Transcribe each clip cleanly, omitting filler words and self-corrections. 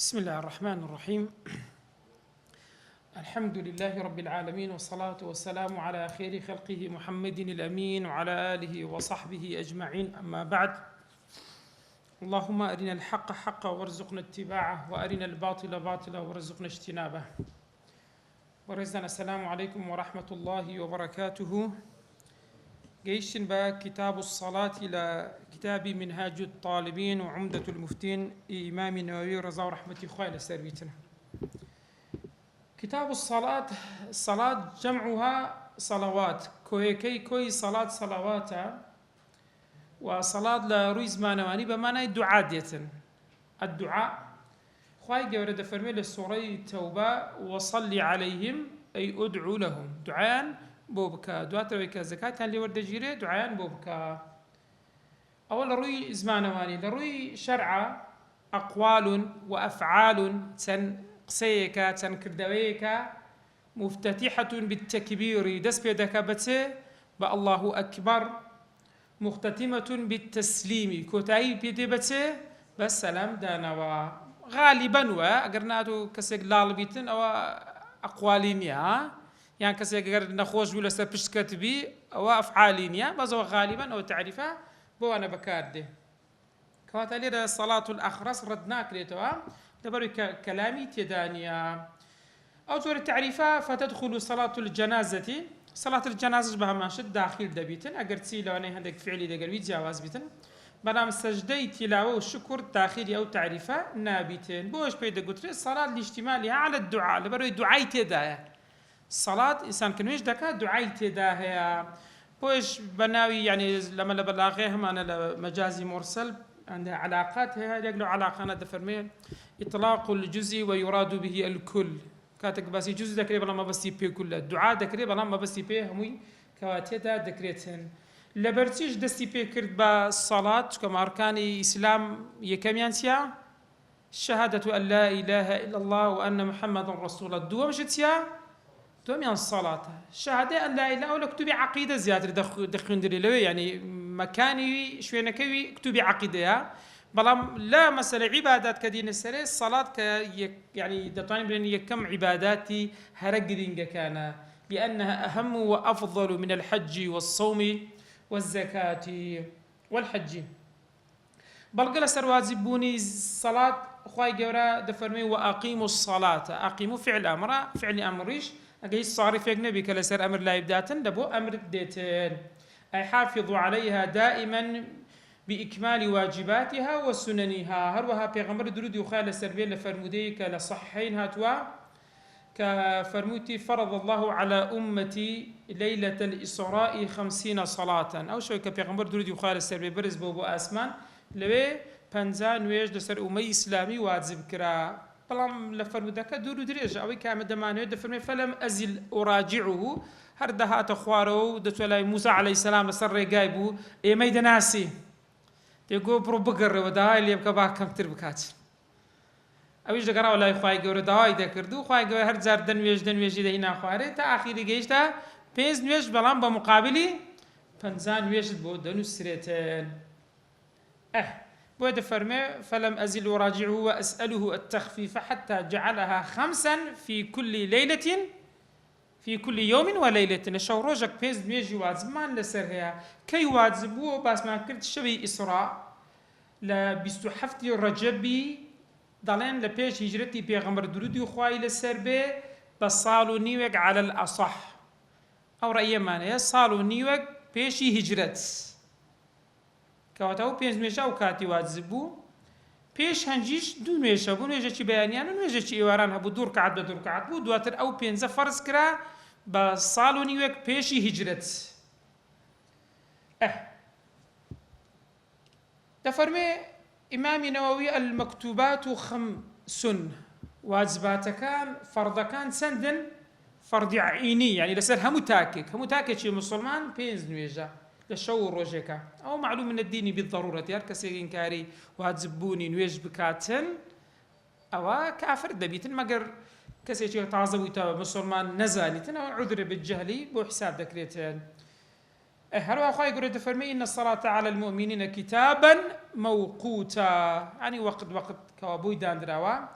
بسم الله الرحمن الرحيم. الحمد لله رب العالمين، والصلاة والسلام على خير خلقه محمد الأمين وعلى آله وصحبه أجمعين، أما بعد. اللهم أرنا الحق حقا وارزقنا اتباعه، وأرنا الباطل باطلا وارزقنا اجتنابه. ورزقنا السلام عليكم ورحمة الله وبركاته. جيشن كتاب الصلاة إلى كتاب منهاج الطالبين وعمدة المفتين إمام النووي رضا ورحمة خوالة سربيتنا. كتاب الصلاة جمعها صلوات، كوي صلاة صلوات، وصلاة لرويز مانواني بمعنى الدعاء ديتن. الدعاء خواهي جورد فرمي للسورة التوبة وصلي عليهم أي أدعو لهم دعاء بوبكا دواترويكا زكاة اللي ورد جيري دعاء بوبكا. أول روي زمانواني لروي شرع أقوال وأفعال قسيكا كردويكا مفتتحة بالتكبير دس بيدك بتي بالله أكبر، مختتمة بالتسليم كوتاي بيدي بتي بالسلام دانوا غالبا وأقرناتو كسيك لالبيتن أو أقوالينيا يعني كسيك أقر نخوش ولا سبش كتبي أو أفعالينيا بزو غالبا أو تعرفها بو أنا بكارده كواتالي الصلاة الأخرس ردناك ليتوا دبروا كلامي تدانيا أو زور التعريفة فتدخل صلاة الجنازة. صلاة الجنازة بها ماشد داخل دبيتن أقرتي لو أنا هندك فعلي دقلوي جواز بيتن بنام سجدي تلاوة والشكر داخلي أو تعريفة نابتن بوش بيدا قلت الصلاة الاشتمالية على الدعاء لبروا دعاي تدايا الصلاة إنسان كنويش دكا دعاي تدايا بوش بناوي يعني لما لبلاغيهم أنا مجازي مرسل عندها علاقات هي يقولوا علاقة أنا دفرمي إطلاق الجزء ويراد به الكل كاتك بس جزء ذكري بلا ما بس يبي كله الدعاء ذكري بلا ما بس يبي همي كواتيدا ذكريتهن لبرتيج دستي بي كرد بالصلاة كما أركان الإسلام يكميان سيا شهادة أن لا إله إلا الله وأن محمد رسول الله دوم شتيا دوم يعني الصلاة شهادة أن لا إله ولا كتبي عقيدة زيادة دخلون دري يعني مكاني شوي نكوي كتبي عقيدة بلام لا مسألة عبادات كدين السري الصلاة يعني دطاني بلين يكم عباداتي هرقدين كان لأنها أهم وأفضل من الحج والصوم والزكاة والحج. بل قال سروازبوني الصلاة أخوي جورا دفرمي وأقيموا الصلاة أقيموا فعل أمر فعل أمريش أجي صارف يجنبي كلا سر أمر لا يبداتن دبو أمر ديتين أي حافظوا عليها دائما بإكمال واجباتها وسننها هروها بيغمر درودي وخال سربيل لفرمودي كلا صحين هاتوا كفرموتي فرض الله على أمتي ليلة الإسراء 50 صلاة أو شوي كبيغمر درودي وخال سربيل برز بوبو أسمان لوي بنزان ويج لسر أمي إسلامي واجب كرا بلام لفرمودك دورو دريج أوي كامل دمانه دفرمي فلم أزل أراجعه هردها تخوارو دتولاي موسى عليه السلام لسر رجايبو إيه ميد ناسي تيجو برو بقر وداي اللي يبقى باك كم تربكات أويش دقرا ولا يخواي جور داي دكردو خواي جور هر زار دن ويج ده هنا خواري تا آخر جيش تا بيز نويج بلام بمقابلي فنزان ويج بود دنو سريتين بود فرمي فلم أزل أراجعه وأسأله التخفيف حتى جعلها 5 في كل ليلة في كل يوم وليلة الشوروجك بيز ميجي واجبمان لسرها كي واجبوه بس ما كنت شبي إسراء لبستحفتي رجبي دالين لبيش هجرتي بيغمر درودي وخواي لسربي بس صالو نيوك على الأصح أو رأي مانيا صالو نيوك بيشي هجرت كواتاو بيز ميجا وكاتي واجبو بيش هنجيش دو نويشة بو نويشة چي بيانيانا نويشة چي إيواران هبو دور كعد بو دواتر أو بينزا فرز كرا بصالو نيوك بيشي هجرت تفرمي إمام نووي المكتوبات 5 واجبات كان فرض كان سندن فرض عيني يعني لسر همو تاكك شي مسلمان بينز نويشة للشو روجيكا أو معلوم من الدين بالضرورة يركسي إنكاري وهتزبوني نويج بكاتن أو كافر دبيتن مقر كسي تعظم ويتا مسلمان نزاليتن أو عذر بالجهلي بو حساب دكريتن هروا أخوي يقول تفرمي إن الصلاة على المؤمنين كتابا موقوتا يعني وقت كوابوي داندراوا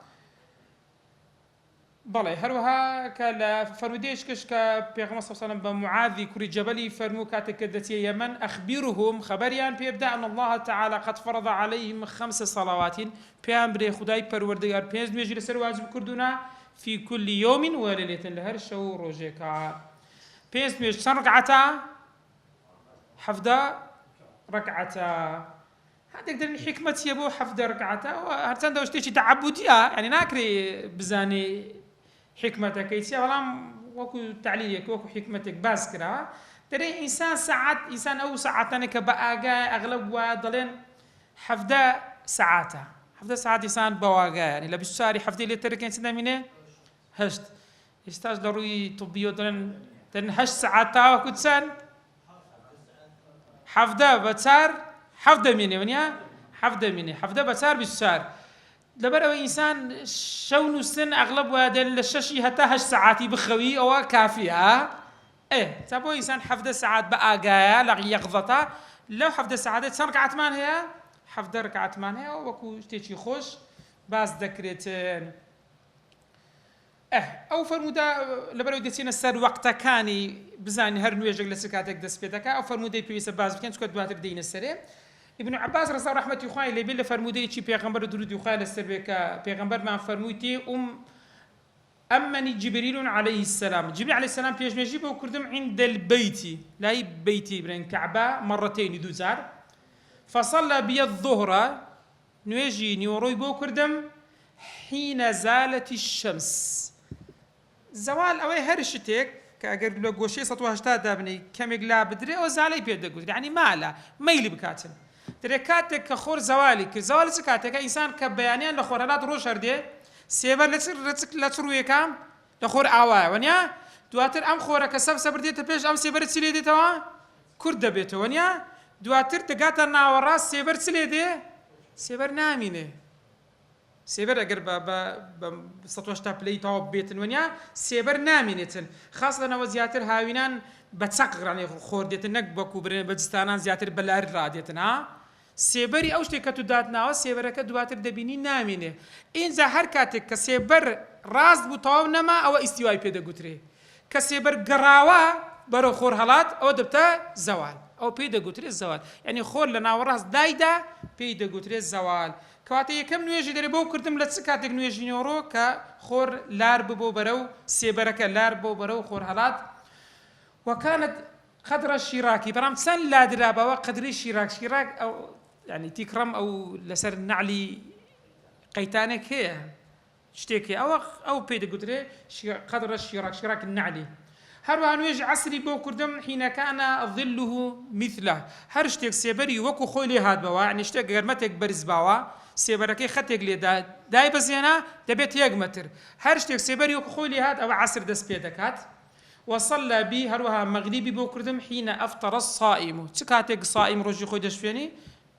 بەڵێ هەروەها کە لە فەرمودەیەشکەش کە پێغەمبەر صلی الله علیه و سلم بە معاذی کوڕی جەبەلی فەرموو کاتێک کە دەچێ یەمەن ئەخبیرهم خەبەریان پێ بدە ئەن الله تعالی قد فرض عليهم 5 صلوات پێیان برێ خودای پەروەردگار 5 نوێژی لەسەر واجب کردوونە في كل يوم وليلة لە هەر شەو و ڕۆژێکە 5 نوێژ چەند ڕکعەتە 17 ڕکعەتە هەندێک دەرنی حکمەتیە بۆ 17 ڕکعەتە هەرچەندە شتێکی تەعەبودیە یعنی ناکرێ بزانێ حکمەتەکەی چیە بەڵام وەکو تعلیلێک وەکو حکمەتێک باز کراوە دەرێ ئینسان سەعات ئینسان ئەو سەعاتانێک کە بە ئاگایە ئەغلب وایە دەڵێن 17 سەعاتە 17 ساعت ئینسان بە واگایە ینی لە 24 هەفتەی لێتەرەکەی چ دەمینێ 8 ئێستاش لە ڕووی طبیۆ دەڵێن 8 ساعات تاوەکو چەند 17 بە 4 7 دەمێنێ وەنیا 7 دەمێنێ 17 بە 4 24 لەبەرەوە ئینسان شەو نووسن ئەغلب وایە دەن لە 6 هەتا 8 ساعاتی بخەوی ئەوە کافیە تا بۆ ئینسان 17 ساعات بە ئاگایە لە یەقظەتە لەو 17 ساعاتە چەند ڕکعەتمان هەیە 17 ڕکعەتمان هەیە وەکو شتێکی خۆش باز دەکرێتن ئەو فەرموودە لەبەرەوەی دەچێنە سەر وەقتەکانی بزانین هەر نوێژێک لە چ کاتێک دەست پێ دەکات ئەو فەرموودەی پێویستە باز بکەن چونکە دواتر دێینە سەرێ ابن عباس رضا رحمة خوای لێبێ لە فەرموودەیەکی پێغەمبەر درودی خوای لەسەر بێ کە پێغەمبەرمان فەرموویتی أمني جبريل عليه السلام جبريل عليه السلام پێشمێژی بۆ کردم عند البيت لای بيتي برين كعبة مرتين دوزار فصلى بي الظهر نوێژی نیوەڕۆی بۆ کردم حين زالت الشمس زوال ئەوەی هەر شتێک کە ئەگەر لە گۆشەی 180 دابنی کەمێک لا بدرێ ئەو زالەی پێ دەگوت یعنی مالە مەیلی بکاتن دەرێ کاتێک کە خۆر زەوالی کرد زەوالی چ کاتێکە ئینسان کە بەیانیان لە خۆرهەڵات ڕۆژ هەردێ سێبەر لە چ ڕوویەکەم لە خۆر ئاوایە وەنیا دواتر ئەم خۆرە کە سەب سەبردێتە پێش ئەم سێبەر چ لێ دێتەوە کورد دەبێتەوە وەنیا دواتر دەگاتە ناوەڕاست سێبەر چ لێ دێ سێبەر نامینێ سێبەر ئەگەر بە 180 پلەی تەواو بێتن وەنیا سێبەر نامینێتن خاص لەنەوە زیاتر هاوینان بە چەق ڕانێ خۆر دێتن نەک بەکو برێن بەجستانان زیاتر بەلار ڕادێتن ها سێبەری ئەو شتێک کە تو داتناوە سێبەرەکە دواتر دەبینی نامینێ ئینجا هەر کاتێک کە سێبەر ڕاست بوو تەواو نەما ئەوە ئیستیوای پێ دەگوترێ کە سێبەر گەڕاوە بەرەو خۆر هەڵات ئەوە دەبتە زەوال ئەو پێی دەگوترێت زەوال یعنی خۆر لە ناوەڕاست دایدا پێی دەگوترێت زەوال کەواتە یەکەم نوێژی دەرێ بۆ کردم لە چ کاتێک نوێژی نیوەڕۆ کە خۆر لار ببۆ بەرەو سێبەرەکە لار بۆ بەرەو خۆر هەڵات وەکانت قدر الشراكي برام سن لا درابا وقدري شراك او يعني تكرم او لسر نعلي قيتانك هي شتيكي او بيد قدري قدر شراك النعلي هروها نويج عصري بو كردم حين كان ظله مثله هر شتيك سيبري وكو خويلي هاد بوا يعني شتيك غرمتك برز بوا سيبركي خطيك لي داي بزينا دبيت يق متر هر شتيك سيبري وكو خويلي هاد او عصر دس بيدكات وصلى بي هروها مغربي بو كردم حين افطر الصائم تكاتك صائم رجي خودش فيني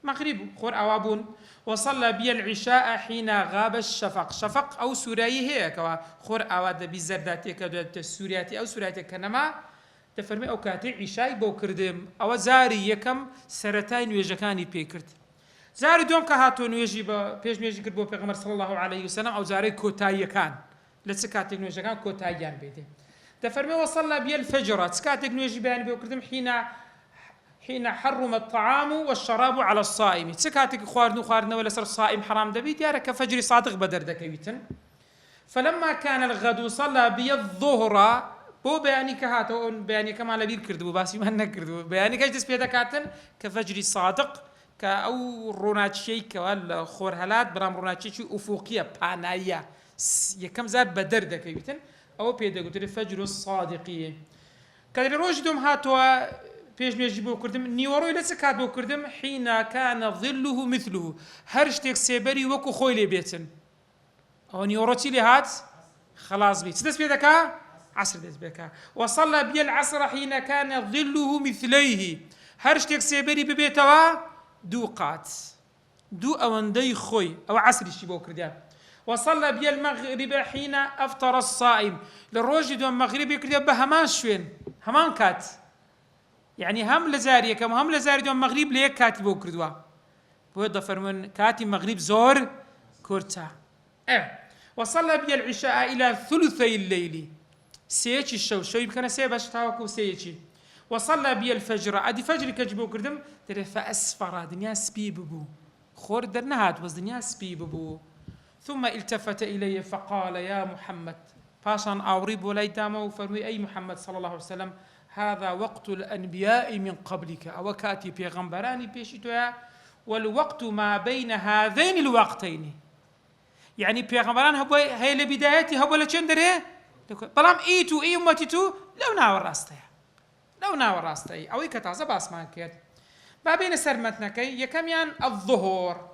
مغرب خور اوابون وصلى بي العشاء حين غاب الشفق شفق او سوري هيك خور اواد بزرداتي كدت سورياتي او سورياتي كنما تفرمي او كاتي عشاء بو كردم او زاري يكم سرتين ويجكاني بيكرت زاري دوم كهاتو نويجي بيش نويجي كربو پیغمبر صلى الله عليه وسلم او زاري كوتاي كان لتسكاتي نويجكان كوتايان بيدي تفرمي وصلى بي الفجر تسكاتك نويجي بيان بو كردم حين حرم الطعام والشراب على الصائم تسكاتك خوارنا ولا سر الصائم حرام دبي ديارك فجر صادق بدر دكيتن فلما كان الغد صلى بي الظهر بو بياني كهاتو بياني كما لبير كردو باسي ما نكردو بياني كاش دس بيدكاتن كفجر صادق كأو روناتشي كوال خور هلات برام روناتشي افقيه بانايا يكم زاد بدر دكيتن او بيدا قلت الفجر الصادقيه كادر روجدهم هاتوا بيش نوێژی بۆ کردم نیوەڕۆی لە چ کات بۆ کردم حين كان ظله مثله هەر شتێک سێبەری وەکو خۆی لێ بێتن ئەوە نیوەڕۆ چی لێ هات خلاص بێت چ دەست پێ دەکا عەسر دەست پێ دەکا وصلى بي العصر حين كان ظله مثليه هەر شتێک سێبەری ببێتەوە دوو قات دوو ئەوەندەی خۆی ئەوە عەسریشی بۆ کردیان وصلى بي المغرب حين افطر الصائم للروج دوم مغربي كرديا بهمان شوين همان كات يعني هم لزاري كم هم لزاري دوم مغرب ليك كاتي بو كردوا بو دفرمن كاتي مغرب زور كورتا وصلى بي العشاء إلى ثلثي الليل سيتشي الشو يمكن سيباش تاوكو سيتشي وصلى بي الفجر أدي فجر كجبو كردم ترى فأسفر دنيا سبي ببو خور درنهات وز دنيا سبي ببو ثم التفت إلي فقال يا محمد باشان أوريب ولا يدامه وفرمي أي محمد صلى الله عليه وسلم هذا وقت الأنبياء من قبلك أو كاتي بيغمبراني بيشتويا والوقت ما بين هذين الوقتين يعني بيغمبران هي لبدايتي هو لچندره بلام ايتو اي امتيتو لو ناور راستي او كتازه باسمان كيد ما بين سرمتنكي يكميان الظهور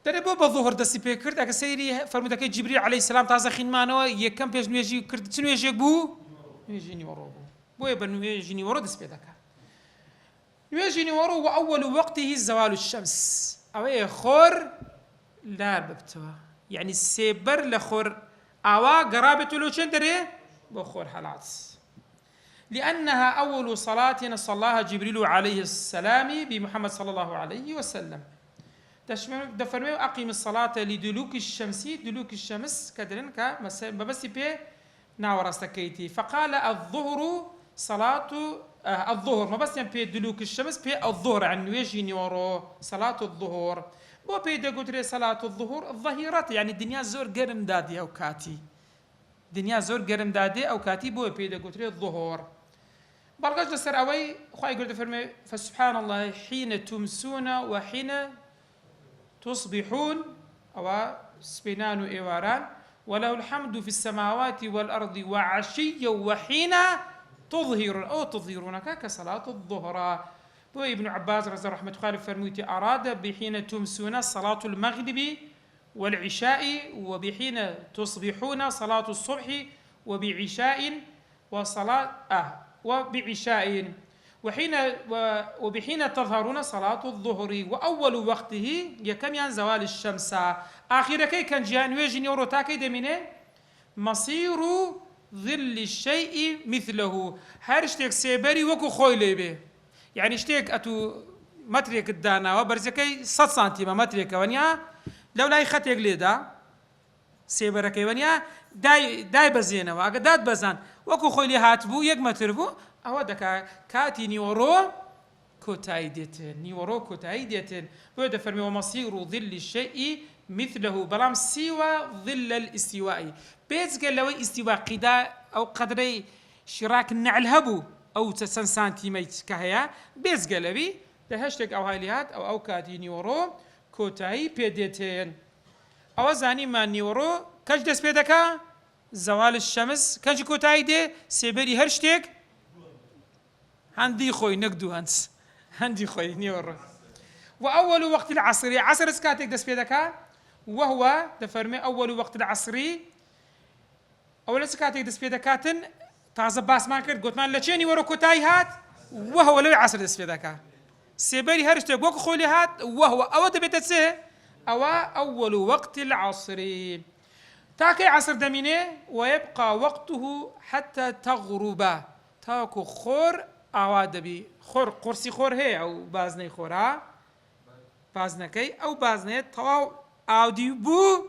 تربو بالظهر دسي بكرد اك سيري فرمودك جبريل عليه السلام تازه خينمانو يكم بيج نيجي كرد شنو يجي بو يجيني ورو بو يبن يجيني ورو دس بيدك يجيني ورو واول وقته زوال الشمس او خور لا ببتوا يعني سيبر لخور أوا قرابة لو شندري بخور حالات لأنها أول صلاة صلاها جبريل عليه السلام بمحمد صلى الله عليه وسلم دفرمي أقيم الصلاة لدلوك الشمس دلوك الشمس كدرن بس بي ناورستكيتي فقال الظهر صلاة الظهر ما بس بي دلوك الشمس بي الظهر عن ويجيني ورو صلاة الظهر بو بيدا قدري صلاة الظهور الظهيرات يعني الدنيا زور قرم دادي أو كاتي دنيا زور قرم دادي أو كاتي بو بيدا قدري الظهور بلغاش لسر أوي خواهي قلت فرمي فسبحان الله حين تمسون وحين تصبحون أو سبنان إيواران وله الحمد في السماوات والأرض وعشيا وحين تظهرون أو تظهرون كصلاة الظهر ابن عباس رضي الله عنه خالف فرموتي أراد بحين تمسون صلاة المغرب والعشاء وبحين تصبحون صلاة الصبح وبعشاء وبعشاء وبحين تظهرون صلاة الظهر وأول وقته يكميان زوال الشمس آخر كي كان جان ويجني وروتاكي دمينه مصير ظل الشيء مثله هرشتك سيبري وكو خويلي به يعني اشتيك اتو متريك الدانا وبرزكي 100 سنتيم متريك ونيا لو لا يختيك ليدا سيبركي ونيا داي بزينه واقداد بزان وكو خويلي هاتبو يك متربو او دكا كاتي نيورو كوتايديتن ويدا فرمي ومصير ظل الشيء مثله بلام سوى ظل الاستواء بيز قال لو استواء قدا او قدري شراك النعل هبو أو 9 سنتيمتر كهيا بيز قلبي ده هاشتاج أو هايليات أو كاتي نيورو كوتاي بيديتين أو زاني ما نيورو كاش دس بيدكا زوال الشمس كاش كوتاي دي سيبري هاشتاج هندي خوي نقدو هنس هندي خوي نيورو وأول وقت العصري عصر سكاتك دس بيدكا وهو دفرمي أول وقت العصري أول سكاتك دس بيدكاتن تازه باس ما کرد گوتمان لچینی ورو کوتای هات وهو لو عصر دس بيدكا سيبري هرشت بوك خولي هات وهو او دبتسه او اول وقت العصر تاكي عصر دمينه ويبقى وقته حتى تغرب تاكو خور اوادبي خور قرسي خور هي او بازني خورا بازنكي او بازني تو اودي بو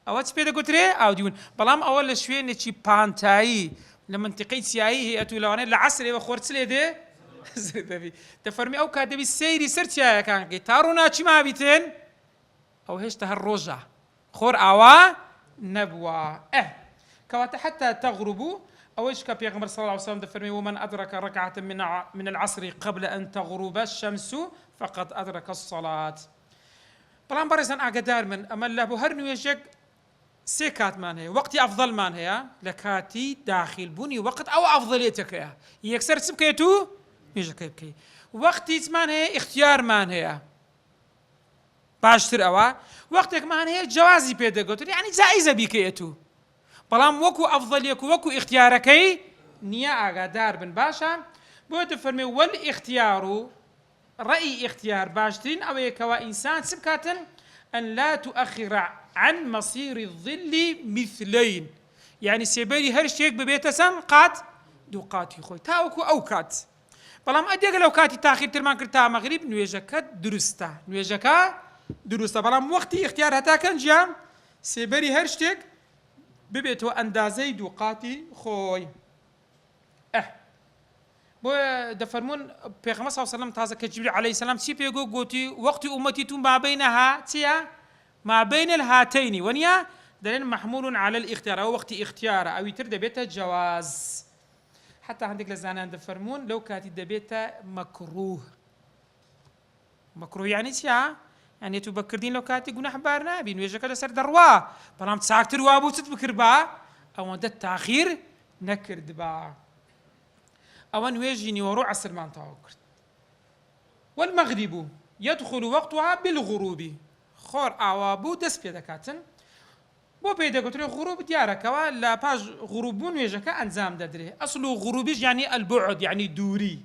او تسبيدا قلتري اوديون بلام اول شويه نشي بانتاي لمنطقة سياهي هي أتولانه العصر وخورت ليه ده تفرمي أو كادبي السيري سرتيا كان قطارنا شو ما بيتين أو هيش تهالرجع خور أوا نبوة كوات حتى تغربوا أو إيش كبيغمبر صلى الله عليه وسلم تفرمي ومن أدرك ركعة من العصر قبل أن تغرب الشمس فقد أدرك الصلاة بلان برزان أقدار من أما الله بهرنو يجك سيكات مان هي وقتي أفضل مان هي لكاتي داخل بني وقت أو أفضليتك يا يكسر سبكيتو يجي كيبكي وقتي مان هي اختيار مان هي باشتر أوا وقتك مان هي جوازي بيدا قلت يعني جائزة بكيتو بلام وكو أفضليك وكو اختياركي نيا أقدار بن باشا بوت فرمي والاختيار رأي اختيار باشتين أو يكوا إنسان سبكاتن أن لا تؤخر عن مصير الظل مثلين يعني سيبيري هرشيك ببيتسن قات دوقاتي خوي تاوكو أوكات بلام أديك لو كاتي تاخير ترمان كرتا مغرب نويجكا درستا نويجكا دروستە بەڵام وەختی اختیار هەتاکەن گیان سێبەری هەر شتێک ببێتەوە ئەندازەی دووقاتی خۆی. بۆ دەفەرمونون پێغەمبەر صلی الله علیه و سلم تازە کە جیبریل عەلەیهی سەلام چی پێگو گوتی وەقتی ئومەتی ما بینها چییە؟ ما بین الهاتین وەنیا دەڵێن محمول على الاختيار ئەو وەختی اختیارە ئەوی تر دەبێتە جواز. حتى هەندێک لە زانایان دەفەرمونون لەو کاتی دەبێتە مەکروه. مەکروه یعنی چییە؟ یعنی تو بەکردین لەو کاتی گوناحبار نابی نوێژەکە لەسەر دەڕوا بەڵام چاکتر وا بوو چت بکرد بە ئەوەندە تاخیر نەکرد بە ئەوە نوێژی نیوەڕۆ عەسرمان تەواو کرد. والمغرب يدخل وقتها بالغروب خۆر ئاوا بوو دەست پێ دەکاتن بۆ پێی دەگوترێ غروب دیارەکەوە لە پاش غروب بوو نوێژەکە ئەنجام دەدرێ. ئەسڵ و غروبیش یعنی البعد یعنی دووری.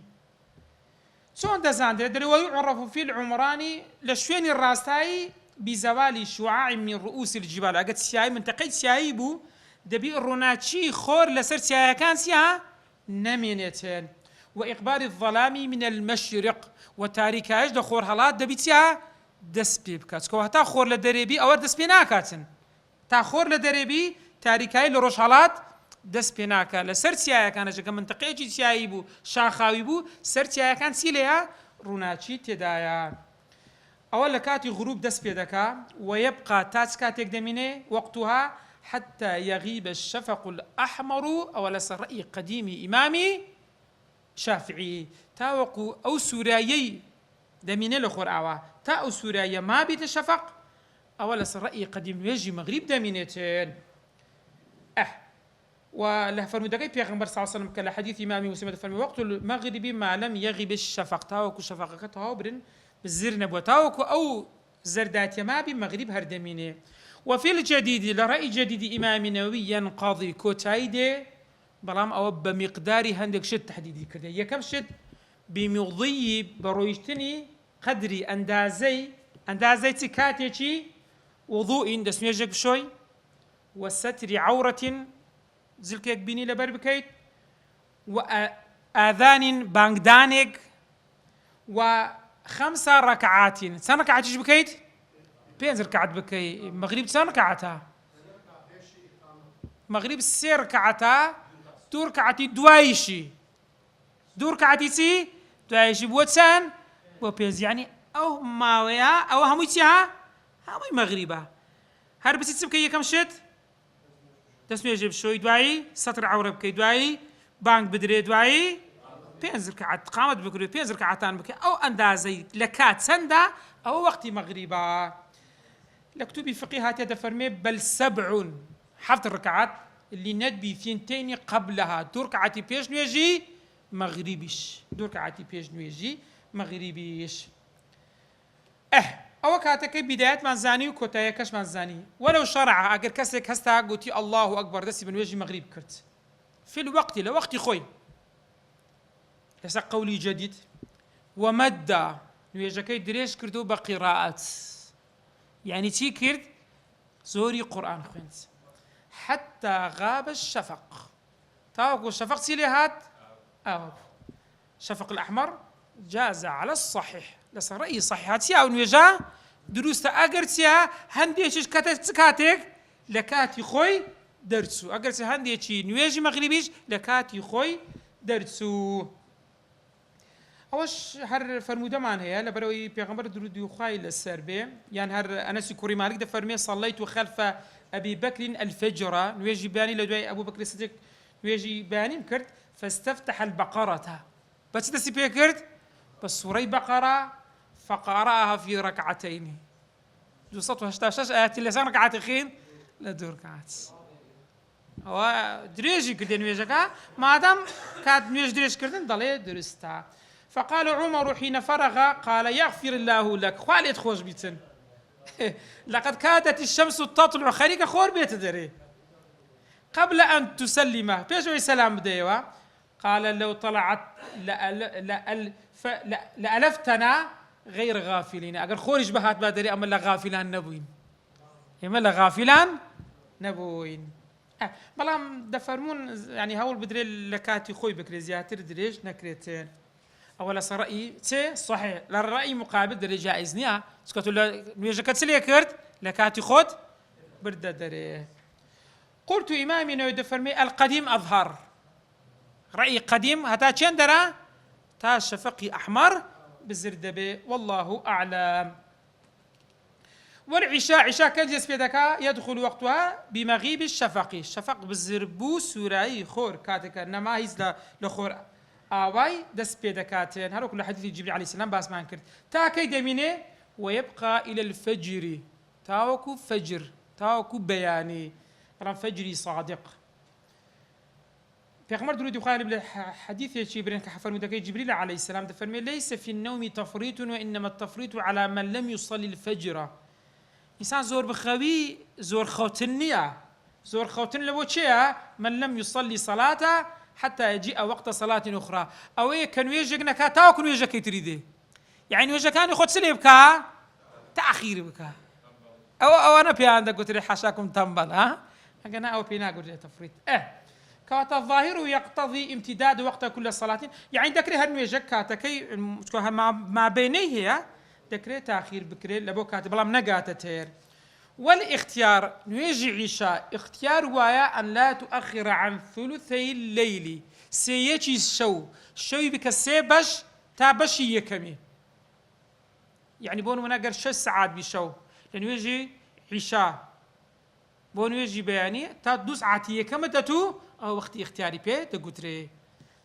چۆن دەزاندرێت دەرەوەی يعرف في العمران لە شوێنی ڕاستایی بزەوالی شعاع من رؤوس الجبال ئەگەر سیایی منتەقەی سیایی بوو دەبی ڕووناچی خۆر لەسەر سیایەکان چیە نەمێنێتێن. وإقبال الظلام من المشرق وتاریکایش لە خۆر هەڵات دەبی چیە دەست پێ بکات کەوا هەتا خۆر لە دەرێبی ئەوە دەست پێ ناکاتن تا خۆر لە دەرێبی تاریکایی لە ڕۆژ هەڵات دەست پێ ناکات لەسەر سیایەکانەش کە منتەقەیەکی سیایی بوو شاخاوی بوو سەر سیایەکان چی لێیە ڕووناچی تێدایە. ئەوە لە کاتی غروب دەست پێ دەکا ويبقى تا چ کاتێک دەمینێ وەقتها حتى يغيب الشفق الأحمر أو لسر رأي قديم إمامي شافعي تاوقو أو سورايي دمين الأخر أوا تا أو سورايا ما بيت الشفق أو لسر رأي قديم يجي مغرب دمينتين وله فرمو دقي بيغمبر صلى الله عليه وسلم كلا حديث إمامي مسلم فرمو وقت المغرب ما لم يغيب الشفق تاوقو شفقك تاوبرن بالزر نبوة تاوقو أو زردات ما بي مغرب هردمينه. وفي الجديد لرأي جديد إمام نووي ينقضي كوتايدي بلام أو بمقدار هندك شد تحديدي كده يكم شد بمضي برويشتني قدري أندازي تكاتيشي وضوء دسميجك بشوي وستر عورة زلكيك بيني لبر بكيت وآذان بانجدانك و5 ركعات سنة ركعات بكيت بين ركعات بكي مغرب سنة ركعتها مغرب 3 ركعتها 2 ركعتي دوايشي 2 ركعتي سي دوايشي بوتسان وبيز يعني أو ماويا أو همويتها هموي مغربة هر بس تسبكي كم شت تسمية جيب شوي دواي سطر عورة بكي دواي بانك بدري دواي 5 ركعات قامت بكري 5 ركعتان بكي أو أندازي لكات سندا أو وقت مغربة لكتب فقهات يتفرمي بل 7 7 ركعات اللي ندبي 2 قبلها 2 ركعات بيش نويجي مغربيش 2 ركعات بيش نويجي مغربيش أو كاتك بدايات منزاني وكوتايا كش منزاني ولو شرع أجر كسرك هستا قلتي الله أكبر دسي بنويجي مغرب كرت في الوقت لوقت خوي لسا قولي جديد ومدى نويجكي دريش كردو بقراءات يعني تي كرد زوري قرآن خوينت حتى غاب الشفق تاوكو الشفق سيلي هات الشفق الأحمر جاز على الصحيح لسا رأي صحيحات سيا ونويجا دروستا أقر سيا هنديشش كاتك لكاتي خوي درسو أقر سيا هنديشي نويجي مغربيش لكاتي خوي درسو أوش هر فرموده مان هي لبروي بيغمبر درود يخاي للسربي يعني هر أنس كوري مالك ده فرمي صليت خلف أبي بكر الفجر نويجي باني لدواي أبو بكر الصديق نويجي باني مكرت فاستفتح البقرة بس تسي بيكرت بس سوري بقرة فقرأها في ركعتين جو سطوة 16 آيات اللي سان ركعات خين لدو ركعات ودريجي كردين نويجكا ما دام كانت نويج دريج كردين ضلي درستا. فقال عمر حين فرغ قال يغفر الله لك خواليت خوش بيتن لقد كادت الشمس تطلع خريك خور بيت دري قبل أن تسلمه بيجوا سلام ديوا قال لو طلعت لألفتنا غير غافلين أقل خورج بهات بادري أما لا غافلان نبوين أما لا غافلان نبوين بلام دفرمون يعني هول بدري لكاتي خوي بكري زياتر دريش نكريتين أولا رأي صحيح للرأي مقابل دري جائز نيا سكتوا نويجا كتسلي كرت لكاتي خود برد دري. قلت إمامي نويد فرمي القديم أظهر، رأي قديم هتا تشندرا تا شفقي أحمر بالزردبي والله أعلم. والعشاء عشاء كنجس في دكا يدخل وقتها بمغيب الشفق، الشفق بالزربو سوراي خور كاتك نما هيز لخور آواي دس في دكاتين هذا كل حديث جبريل عليه السلام باس ما انكر تا كيد يمينه ويبقى إلى الفجر تاوكو فجر تاوكو بياني ران فجري صادق. في أخبار درود يخالف الحديث جبريل كحفر جبريل عليه السلام دفرمي ليس في النوم تفريط وإنما التفريط على من لم يصلي الفجر. إنسان زور بخوي زور خوتنية زور خوتن لو شيء من لم يصلي صلاته حتى يجيء وقت صلاة أخرى أو إيه كانوا يجينا كاتا وكانوا يجيك يتريده يعني وجه كان يخد سلي بكا تأخير بكا أو أنا في عندك قلت لي حشاكم تنبل ها أنا أو بينا قلت لي تفريط كات الظاهر يقتضي امتداد وقت كل صلاة يعني ذكر هالنويجك كاتكي ما بينيه ذكر تأخير بكري لبو كاتب بلا منقاتتير. والاختيار نيجي عشاء اختيار وايا أن لا تؤخر عن ثلثي الليل سيجي شو بك سيبش تابشي يكمي يعني بون مناقر 6 ساعات بشو لأنه يجي عشاء بون يجي بياني تا 2 ساعات يكمي تتو أو وقت اختياري بيه تقدري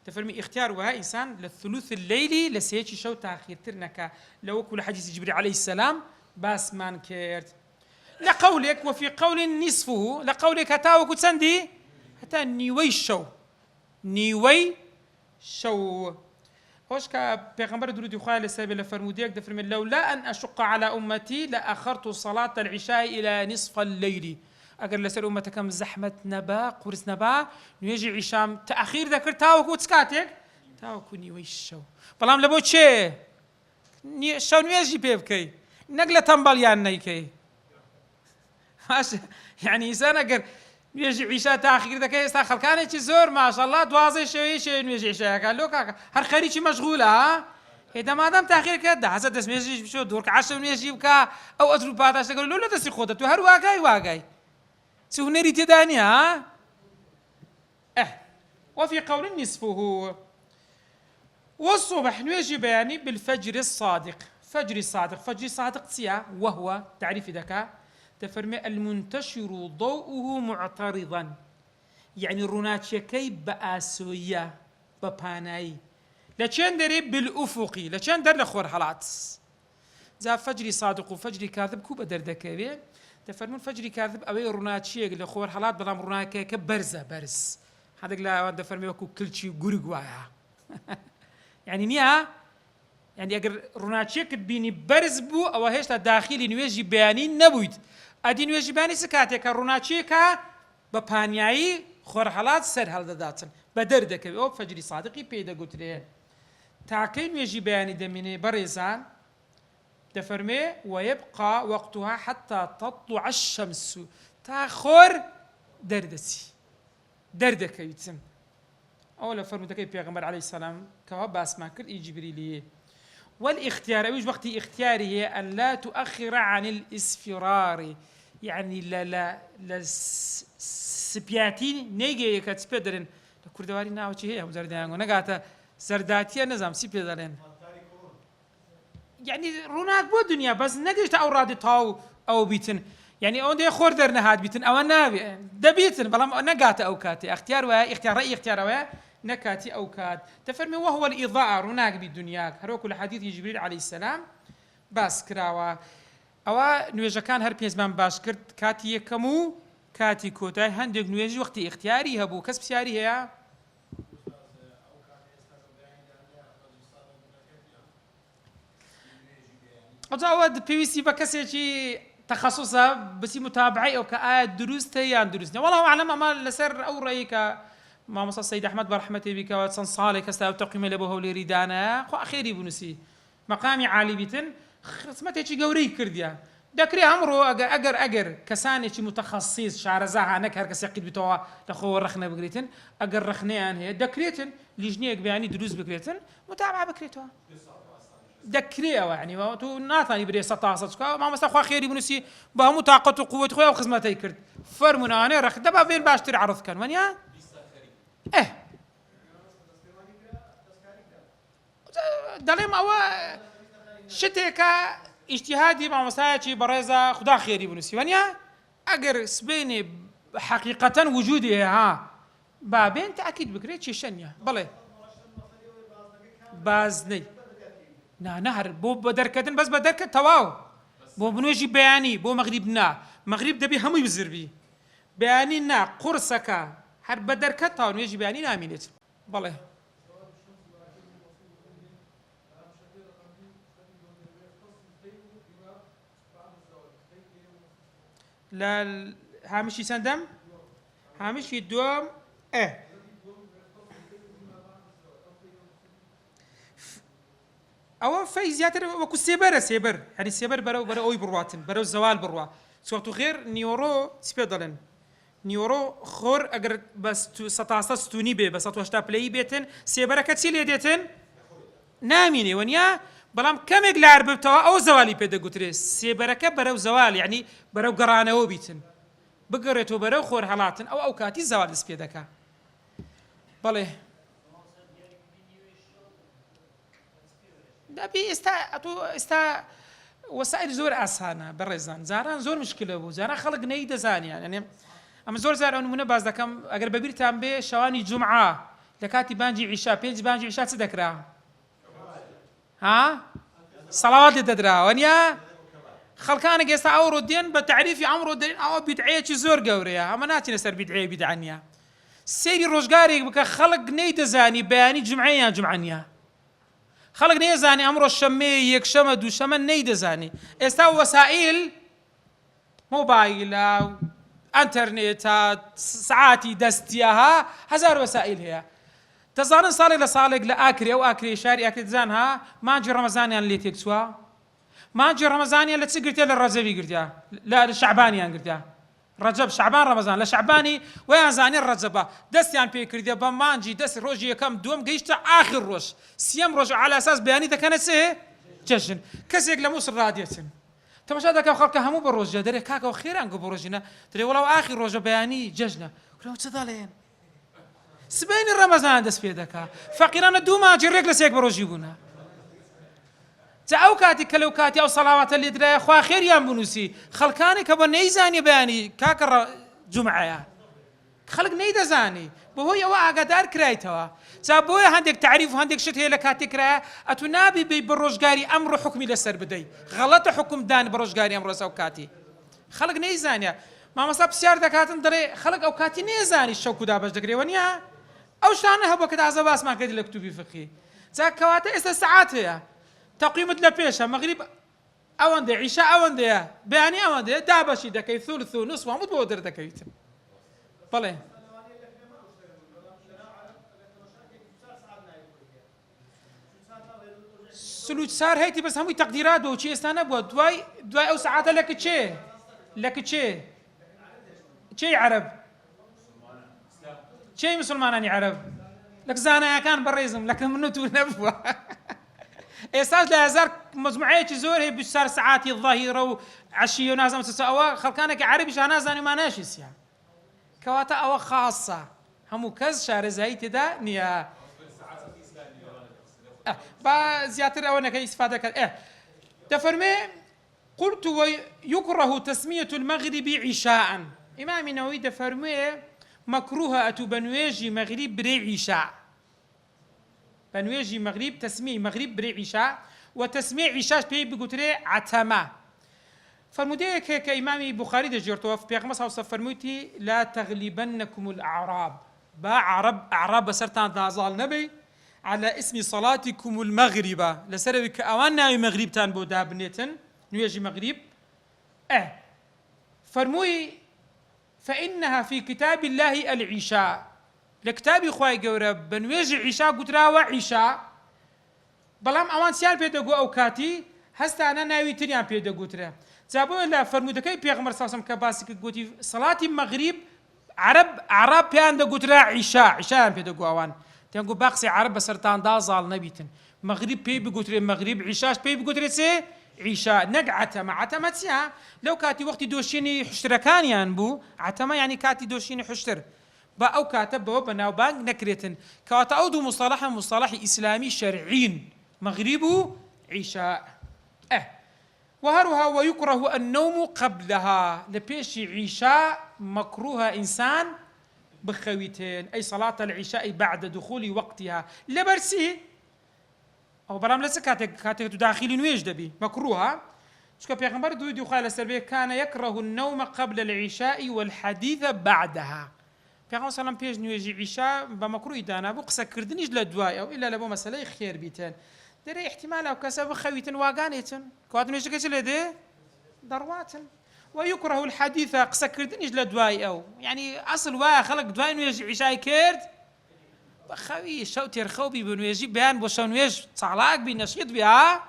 تفرمي اختيار وها إنسان للثلث الليلي لسيجي شو تأخير ترنك لو كل حديث جبريل عليه السلام باس مان كيرت لقولك وفي قول نصفه لقولك هتاو كتسندي حتى نيوي شو هوش كبيغمبر درود يخالي سابي لفرموديك دفرمي لولا أن أشق على أمتي لأخرت صلاة العشاء إلى نصف الليل. أقول لسر أمتك كم زحمة نبا قرص نبا نيجي عشام تأخير ذكر تاو كتسكاتك تاو نيوي شو بلام لبوت شي شو نيجي بيبكي نقلة تنبال يعني كي يعني إنسان أقر يجي عشاء تأخير ذاك يستأخر كان يجي زور ما شاء الله دوازي شيء يجي عشاء قال له كاك هر خريجي مشغولة ها إذا ما دام تأخير كده حسد اسمه يجي بشو دورك 10 يجي بكا أو أدرو بعد عشان يقول له لا تسي خودة تو هر واقعي سهنري تداني ها وفي قول نصفه. والصبح نيجي بياني بالفجر الصادق فجر صادق سيا وهو تعريف ذكاء تفرمي المنتشر ضوءه معترضا يعني روناتشكي بآسوية بباناي لچن دري بالأفقي لچن در لخور حالات ذا فجر صادق وفجر كاذب كوب دردكوي تفرمون فجر كاذب أوي روناتشيك لخور حالات بلام روناكي برز هذا لا تفرمي وكو كلشي غورغوايا يعني نيا يعني أجر روناتشيك بيني برز بو أو هيش داخلي نويجي بياني نبويد أدي نويجي بياني سكاتك روناتشيكا ببانياي خور حالات سر هذا داتن بدردك أو فجر صادقي بيدا قلت ليه تاكين نويجي بياني دميني بريزان تفرمي ويبقى وقتها حتى تطلع الشمس تاخر دردك يتم أولا فرمودك بيغمبر عليه السلام كواب اسمع كل جبريلية. والاختيار أيش وقت اختياره أن لا تؤخر عن الإسفرار يعني لا سبياتين نيجي كتسبدرن كردواري ناوتشي هي مزردانغو نقاتا زرداتيا نظام سبيدرن يعني روناك بو دنيا بس نقدر أوراد تاو أو بيتن يعني أوندي خور درنا هاد بيتن أو نابي دبيتن بلا نقاتا أو كاتي اختيار رأي اختيار نكاتي أو كاد تفرمي وهو الإضاءة روناك بالدنيا هروك الحديث جبريل عليه السلام باس كراوا أو نويجا كان هر بيزمان باش كرت كاتي يكمو كاتي كوتاي هندق نويجي وقت اختياري هبو كسب سياري هيا أود بيسي بكسيتي تخصصا بس متابعي أو كآيات دروستي يعني دروسنا والله أعلم أما لسر أو رأيك ما مصر السيد أحمد برحمة بك واتسان صالح كستا وتقيم لبوه ولريدانا خو أخيري بنسي مقامي عالي بيتن سمعت هيك جوري كرديا دەکرێ ئەمڕۆ ئەگەر کەسانێکی متەخەسیس شارەزا هانەک هەر کەسێک قیت بێتەوە لەخۆوە ڕەخنە بگریتن ئەگەر ڕەخنەیان هەیە دەکرێتن لیژنەیەک بەیانی دروست بکرێتن متابعە بکرێتەوە دەکرێەوە عنیوە تو ناتانی برێ سە تاسە چکە مامۆستا خوا خێری بنووسی بە هەموو تااقەت و قووەت خۆی و خزمەتەی کرد فەرمونانێ ڕەخ دەبا بێن باشتر عەرضکەن وەنیا دەڵێم ئەوە شتێکە ئیجتیهادی مامۆستایەکی بەڕێزە خدا خێری بنووسی وەنیا ئەگەر سبەینێ حەقیقەتەن وجودی هەیە ها با بێن تاکید بکرێت کێشە نییە بەڵێ بازنەی نا هەر بۆ بە دەرکەتن بەس بە دەرکەت تەواو بۆ بنوێژی بەیانی بۆ مەغریب نا مەغریب دەبی هەمووی بزربی بەیانی نا قورسەکە هەر بە دەرکەت تا نوێژی بەیانی نامینێت بەڵێ لە هامشی چەندەم هامشی دووەم ئەوە فەی زیاتر وەکو سێبەرە سێبەر هەنی سێبەر بەرەو ئەوی بڕواتن بەرەو زەوال بڕوا سوەخت و خێر نیۆڕۆ چ پێ دەڵێن نیۆڕۆ خۆر ئەگەر بە ١٠٠ ستونی بێ بە ١٨ پلەی بێتن سێبەرەکە چی لێ دێتن نامینێ وەنیا بەڵام کەمێک لار ببتەوە ئەو زەوالی پێدەگوترێ سێبەرەکە بەرەو زەوال یعنی بەرەو گەڕانەوە بیتن بگەڕێتەوە بەرەو خۆر هەڵاتن ئەو کاتی زەوال دەست پێ دەکا بەڵێ دەبی ئێستا وەسائل زۆر ئاسانە بەڕێزان جاران زۆر مشکلە بوو جاران خەڵک نەی دەزانیان یعنی ئەمە زۆر جار ئەو نمونە باز دەکەم ئەگەر بەبیرتان بێ شەوانی جومعە لە کاتی بانگی عیشا 5 بانگی عیشا چ دەکرا ها سەڵاوات لێ دەدرا وەنیا خەڵکانێک ئێستا ئەوڕۆ دێن بە تعریفی ئەمڕۆ دەرێن ئەوە بیدعەیەکی زۆر گەورەیە ئەمە ناچینە سەر بیدعەیە بیدعە نییە سەیری ڕۆژگارێک بکە خەڵک نەی دەزانی بەیانی جومعە یان جومعە نییە خەڵک نەیەزانی ئەمڕۆ شەممەیە یەکشەمە دووشەمە نەی دەزانی ئێستا وەسائل مۆبایلە ئەنتەرنێتە سعاتی دەستیەها هەزار وەسائل هەیە دەزانن ساڵێک لە ساڵێک لە ئاکرێ و ئاکرێ شاری ئاکرێ دەزان ها مانجی ڕەمەزانیان لێ تێک چووە مانجی ڕەمەزانیان لە چ گرتیا لە ڕەجەبی گرتیا لە شەعبانیان گرتیا ڕەجەب شەعبان ڕەمەزان لە شەعبانی وەیان زانێ ڕەجەبە دەستیان پێ کردیا بە مانجی دەست ڕۆژی یەکەم دووەم گەیشتە ئاخر ڕۆژ سیەم ڕۆژ عەلا ئەساس بەیانی دەکەنە چێ جەژن کەسێک لە مووسڵ ڕادێتن تەماشا دەکەم خەڵکە هەموو بە ڕۆژە دەرێ کاکەوە خێران گە بۆ ڕۆژینە دەرێ وەڵاو ئاخر ڕۆژە بەیانی جەژنە کورەوە چ دەڵێن سبەینی ڕەمەزان دەست پێ دەکا فەقیرانە دوو مانجی ڕێک لە سێک بە ڕۆژی بوونە جا ئەو کاتی کە لەو کاتی ئەو سەڵاواتە لێ درایە خوا خێریان بنووسی خەڵکانی کە بە نەیزانی بەیانی کاکە جومعەیە خەڵک نەیدەزانی بەهۆی ئەوە ئاگادار کرایتەوە جا بۆیە هەندێک تعریف و هەندێک شت هەیە لە کاتێک کرایە ئەتو نابی بێی بە ڕۆژگاری ئەمڕۆ حکمی لەسەر بدەی غەڵەتە حکمدان بە ڕۆژگاری ئەمڕۆ ئەو کاتی خەڵک نەیزانیە مامۆستا پرسیار دەکاتن دەڵێ خەڵک ئەو کاتی نێزانی شەوک و دابەش دەکرێەوە نییە ئەو شتانە هەبووە کە تازە باسمان کردی لە کتوبی فقهی جا کەواتە ئێستا سەعات هەیە تەقویمت لە پێشە مەغریب ئەوەندە عیشا ئەوەندەیە بەیانی ئەوەندەیە دابەشی دەکەی ثولث و نصف هەمووت بۆ دەردەکەویت بەڵێ سلوچ سار هەیەی بەس هەمووی تەقدیرات بۆ چی ئێستا نەبووە دوای ئەو سەعاتە لە کچێ لە کچێ چێی عەرەب چێی مسلمانانی عەرەب لە زانایەکان بەڕێزم لەکە منوت و نەبووە ئێستاش لە هەزار مەجموعەیەکی زۆر هەیە 24 سەعاتی ظەهیرە و عەشیە و نازانم چ ئەوە خەڵکانێکی عەرەبیش نازانی ماناشی چییە کەواتە ئەوە خاصە هەموو کەس شارەزایی تێدا نییە با زیاتر ئەوە نەکەی ئیسفادە کرد دەفەرمێ قلت ويكره تسمية المغرب عشاء إمام النووي دەفەرمێ مەکروهە ئەتوو بە نوێژی مەغریب برێ عیشا بە نوێژی مەغریب تەسمی مەغریب برێ عیشا و تەسمی عیشاش پێی بگوترێ عەتەمە فرمودەیەک هەیە کە ئیمامی بوخاری دەژێڕتەوە پێغەمبەر صلی الله علیه و سلم فەرموویەتی لا تغلبنكم الأعراب با عرب بەسەرتان دازاڵ نەبێ على اسم صلاتكم المغربة لسبب كأوان ناوي مغرب تان بو دابنيتن نويجي مغرب فرموي فإنها في كتاب الله العشاء لكتاب خواي قورة بنويجي عشاء قترا وعشاء بلام أوان سيال بيدا قو أو كاتي هستا أنا ناوي تريان بيدا قترا جابوا لا فرمودكي بيغمر صاصم كباسك قوتي صلاة المغرب عرب بيان دا قلت لا عشاء بيدا قوان تنقول باقسي عرب بسرطان دازال نبيتن مغرب بي بقلت لي مغرب عشاش بي بقلت لي سي عشاء نقعتها مع عتمتها لو كاتي وقت دوشيني حشتركان ينبو عتما يعني كاتي دوشيني حشتر با او كاتب وبنا وبان نكريتن كواتا اودو مصطلح اسلامي شرعين مغرب عشاء وهروها ويكره النوم قبلها لبيش عشاء مكروه إنسان بخويتين أي صلاة العشاء بعد دخول وقتها لبرسي أو برام لسه كاتك داخل نويج دبي مكروها شكا بيغمبر دو خالة السلبية كان يكره النوم قبل العشاء والحديث بعدها بيغمبر صلى الله عليه وسلم نويج عشاء بمكروه دانا بو قسا كردنيش لدواء أو إلا لبو مسألة خير بيتين دري احتمال أو كسب خويتن واقانيتن كوات نويج كيش لدي ضرواتن ويكره الحديث قسا كردنيش لدواي أو يعني أصل وا خلق دواي نويج عشاء كرد بخوي شوتير خوبي بنويجي بيان بو شو نويج صعلاق بي نشيط بها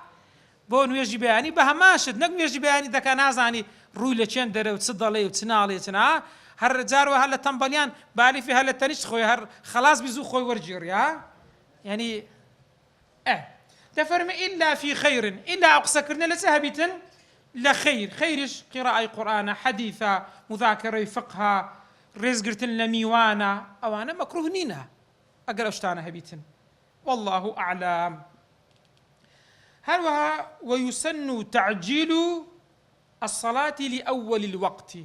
بو نويجي بياني بهماشت نك نويجي بياني دا كان ازاني روي لچن درو تصدلي وتصنالي تنا هر جارو هلا تنبليان بالي في هلا تنش خوي هر خلاص بيزو خوي ورجير يا يعني تفرم إلا في خير إلا أقسكرنا لسهبتن خيرش قراءة قرآن حديثة مذاكرة فقه رزقرتن لميوانا أو أنا مكروه نينا أقرأ أشتانا هبيتن والله أعلم هلوها ويسن تعجيل الصلاة لأول الوقت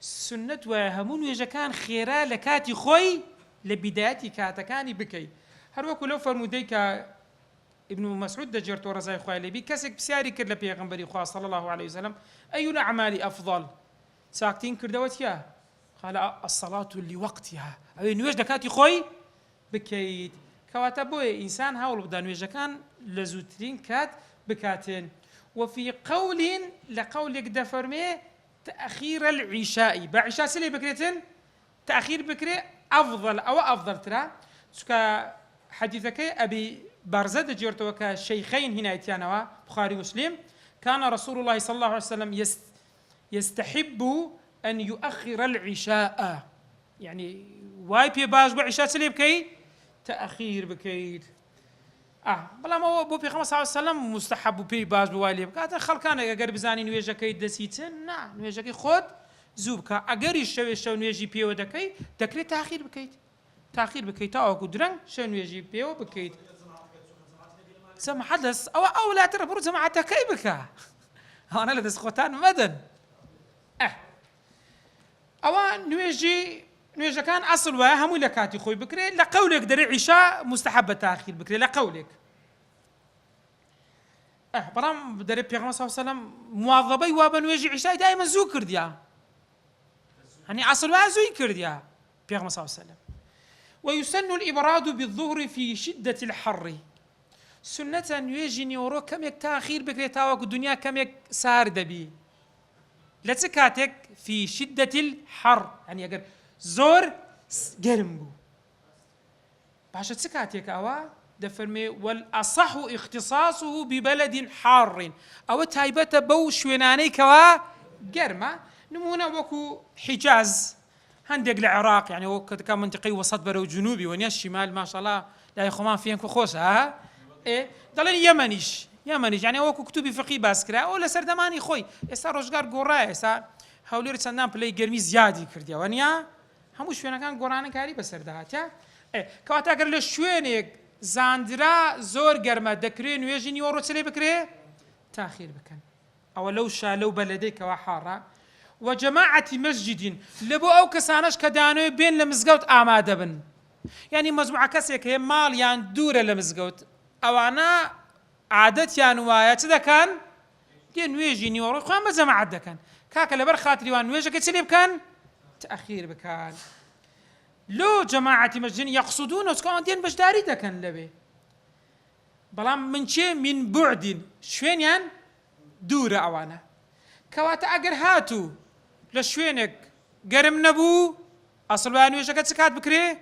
سنة وهمون ويجكان خيرا لكاتي خوي لبدايتي كاتكاني بكي هلوها كلو فرموديك ابن مسعود دجرت ورزاي خوالي بي كسك بسياري كر لبيغمبري خواه صلى الله عليه وسلم أي الأعمال أفضل ساكتين كردوت يا قال الصلاة لوقتها أي نويج دكاتي خوي بكيت كواتبوي إنسان هاول بدا نويج كان لزوترين كات بكاتين وفي قول لقول يقدر فرمي تأخير العشاء بعشاء سلي بكريتين تأخير بكري أفضل أو أفضل ترى سكا حديثك أبي بارزة جيرتو كشيخين هنا يتيانوا بخاري مسلم كان رسول الله صلى الله عليه وسلم يستحب أن يؤخر العشاء يعني واي بي باش بعشاء سليب كي تأخير بكيد بلا ما هو بو صلى الله عليه وسلم مستحب بي باش بوالي بكات خل كان اگر بزاني نويجا كي دسيتن نا نويجا كي خود زوبكا اگر الشو نويجي بيو دكي دكري تأخير بكيت تاو قدرن شو نويجي بيو بكيت سمع حدث أو لا ترى برو سمعتها كيبك أنا لدس خوتان مدن أو نويجي كان أصل وهم ولا كاتي خوي بكري لقولك دري عشاء مستحب تأخير بكري لقولك برام دري بيغمبر صلى الله عليه وسلم مواظبي وابا نويجي عشاء دائما زو كرديا يعني أصل وها زو كرديا بيغمبر صلى الله عليه وسلم ويسن الإبراد بالظهر في شدة الحر سنة نويجي نيورو كم يك تأخير بكري تاوك الدنيا كم يك سار دبي لا تكاتك في شدة الحر يعني أجر زور جرمبو باشا تكاتك أوا دفرمي والأصح اختصاصه ببلد حار أو تايبة بوش ويناني كوا جرمة نمونا وكو حجاز هندق العراق يعني وقت كان منطقي وسط برو جنوبي ونيا الشمال ما شاء الله لا يخمان فيهم خوسها دلني يمنيش يعني وكو كتبي فقي باسكرا ولا سردماني خوي اسا روزگار گورا اسا هولير سندان بلاي گرمي زيادي كرديا ونيا هموش فينا كان گوران كاري بسردهاتا كواتا اگر لشوينك زاندرا زور گرما دكرين ويجين يورو تلي بكري تاخير بكن او لو شا لو بلديك وحاره وجماعه مسجد لبو او كسانش كدانو بين لمزقوت اماده بن يعني مجموعه كسيك هي مال يان دوره لمزقوت او انا عادت يا نوايا تدا كان دي نويجي نيورو قام جماعه دكان كاكا لبر خاطري وان نويجي كتسليب كان تاخير بكان لو جماعه مسجد يقصدون اسكون دين باش داري دكان لبي بلام من شيء من بعد شوين يان دوره اوانا كواتا اگر هاتو لشوينك قرم نبو اصل وان نويجي كتسكات بكري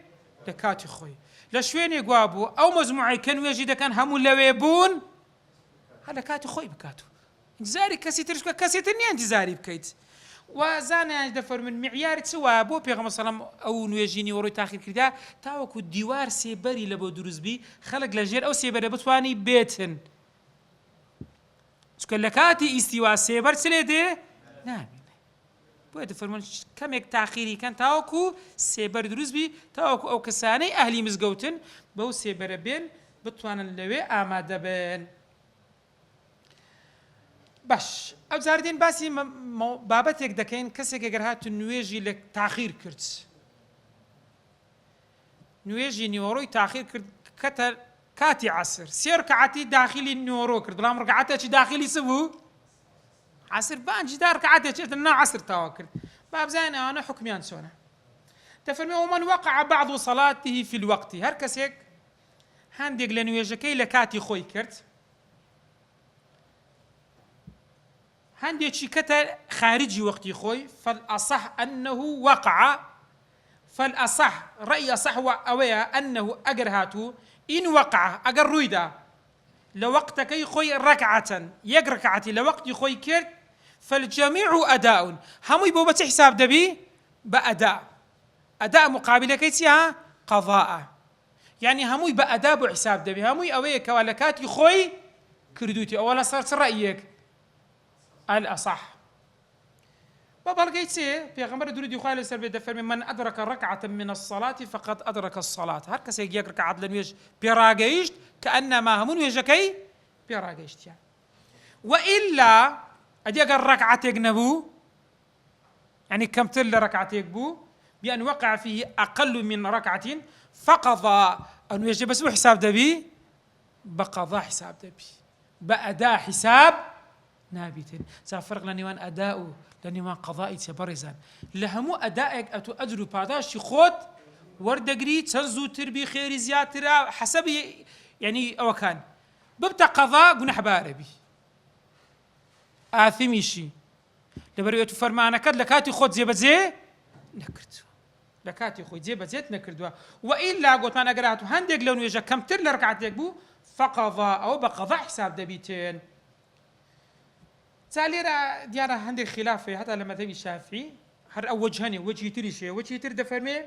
دكاتي خوي لشوين يقابو أو مجموعة كانوا يجد كان هم لويبون هذا كاتو خوي بكاتو انتزاری کەسی ترش بکە کەسی تر نییە انتزاری بکەیت وازانیان دەفەرمون معیاری چوە بۆ پێغەمبەر سەڵام ئەو نوێژی نیوەڕۆی تاخیر کردا تاوەکو دیوار سێبەری لە بۆ دروستبی خەڵک لە ژێر ئەو سێبەرە بتوانی بێتن چکە لە کاتی ئیستیوا سێبەر چ لێ دێ نامێنێ بۆیە دەفەرمون کەمێک تاخیریکەن تاوەکو سێبەر دروستبی تاوەکو ئەو کەسانەی ئەهلی مزگەوتن بەو سێبەرە بێن بتوانن لەوێ ئامادە بن باش ئەو جاردێن باسی بابەتێک دەکەین کەسێک ئەگەر هاتو نوێژی لە تاخیر کرد نوێژی نیوەڕۆی تاخیر کرد کەتە کاتی عەسر سێ ڕکعەتی داخلی نیوەڕۆ کرد بەڵام ڕکعەتێکی داخلی چ بوو عەسر بانجی دا ڕکعەتێکی ناو عەسر تاوا کرد با بزانین ئەوانە حکمیان چۆنە دەفەرمێ ومن وقع بعض صلاته في الوقت هەر کەسێک هەندێک لە نوێژەکەی لە کاتی خۆی کرد هەندێکی کەتە خارجی وەقتی خۆی فالأصح أنه وقع فالأصح رأي أصح أويا أنه أجر هاتو إن وقع أجر رويدا لوقتكي خوي ركعة يك ركعتي لوقت خوي كرت فالجميع أداء هم يبوا حساب دبي بأداء أداء مقابل كيسها قضاء يعني هم يبقى أداء بحساب دبي هم أويا كوالكات خوي كردوتي أولا صارت رأيك الأصح بابا سي في غمر درودي خالد سلبي دفر من أدرك ركعة من الصلاة فقد أدرك الصلاة هر كسي يك ركعة لنويج بيراجيشت كأنما همون ويجكي بيراجيشت يعني وإلا أدي أقر ركعة يجنبو يعني كم تل ركعة يجبو بأن وقع فيه أقل من ركعة فقضى أن يجب بس حساب دبي بقضاء حساب دبي بأداء حساب نابتين سافرق لنيوان أداؤه لنيوان قضائي تبرزان لهمو أدائك أتو أجرو باداشي خود وردقري تنزو تربي خيري زياترا حسب يعني أو كان ببتا قضاء قنح باربي آثميشي لبريوتو فرمانا كد لكاتي خود زي بزي نكرتو لكاتي خود زي بزيت نكردوا وإلا قلت ما نقراتو هندق لون يجا كم تر لركعتك بو فقضاء أو بقضاء حساب دبيتين تالي ديارة عندي خلافة حتى لما تبي الشافعي هر أو وجهني وجهي تري وجهي ترد فرمي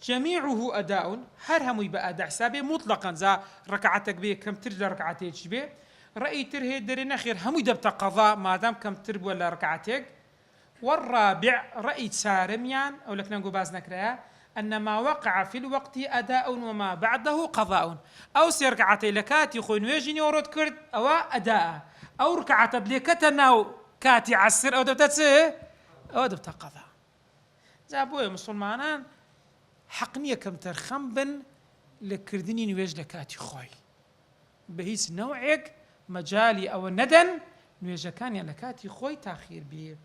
جميعه أداء هر هم يبقى أداء حسابي مطلقا ذا ركعتك به كم ترد ركعتك به رأي تره درنا خير هم يدبت قضاء ما دام كم ترب ولا ركعتك والرابع رأي سارميان أو لك نقول باز نكرها أن ما وقع في الوقت أداء وما بعده قضاء أو سيركعتي لكاتي خوين ويجيني ورد كرد أو أداء أو ركعة بليكتنا كاتي عسر أو دبتت أو دبت قضاء زابوي مسلمانان حقنية كم ترخم بن لكردني نويج لكاتي خوي بهيس نوعك مجالي أو ندن نويج كان لكاتي خوي تأخير بيه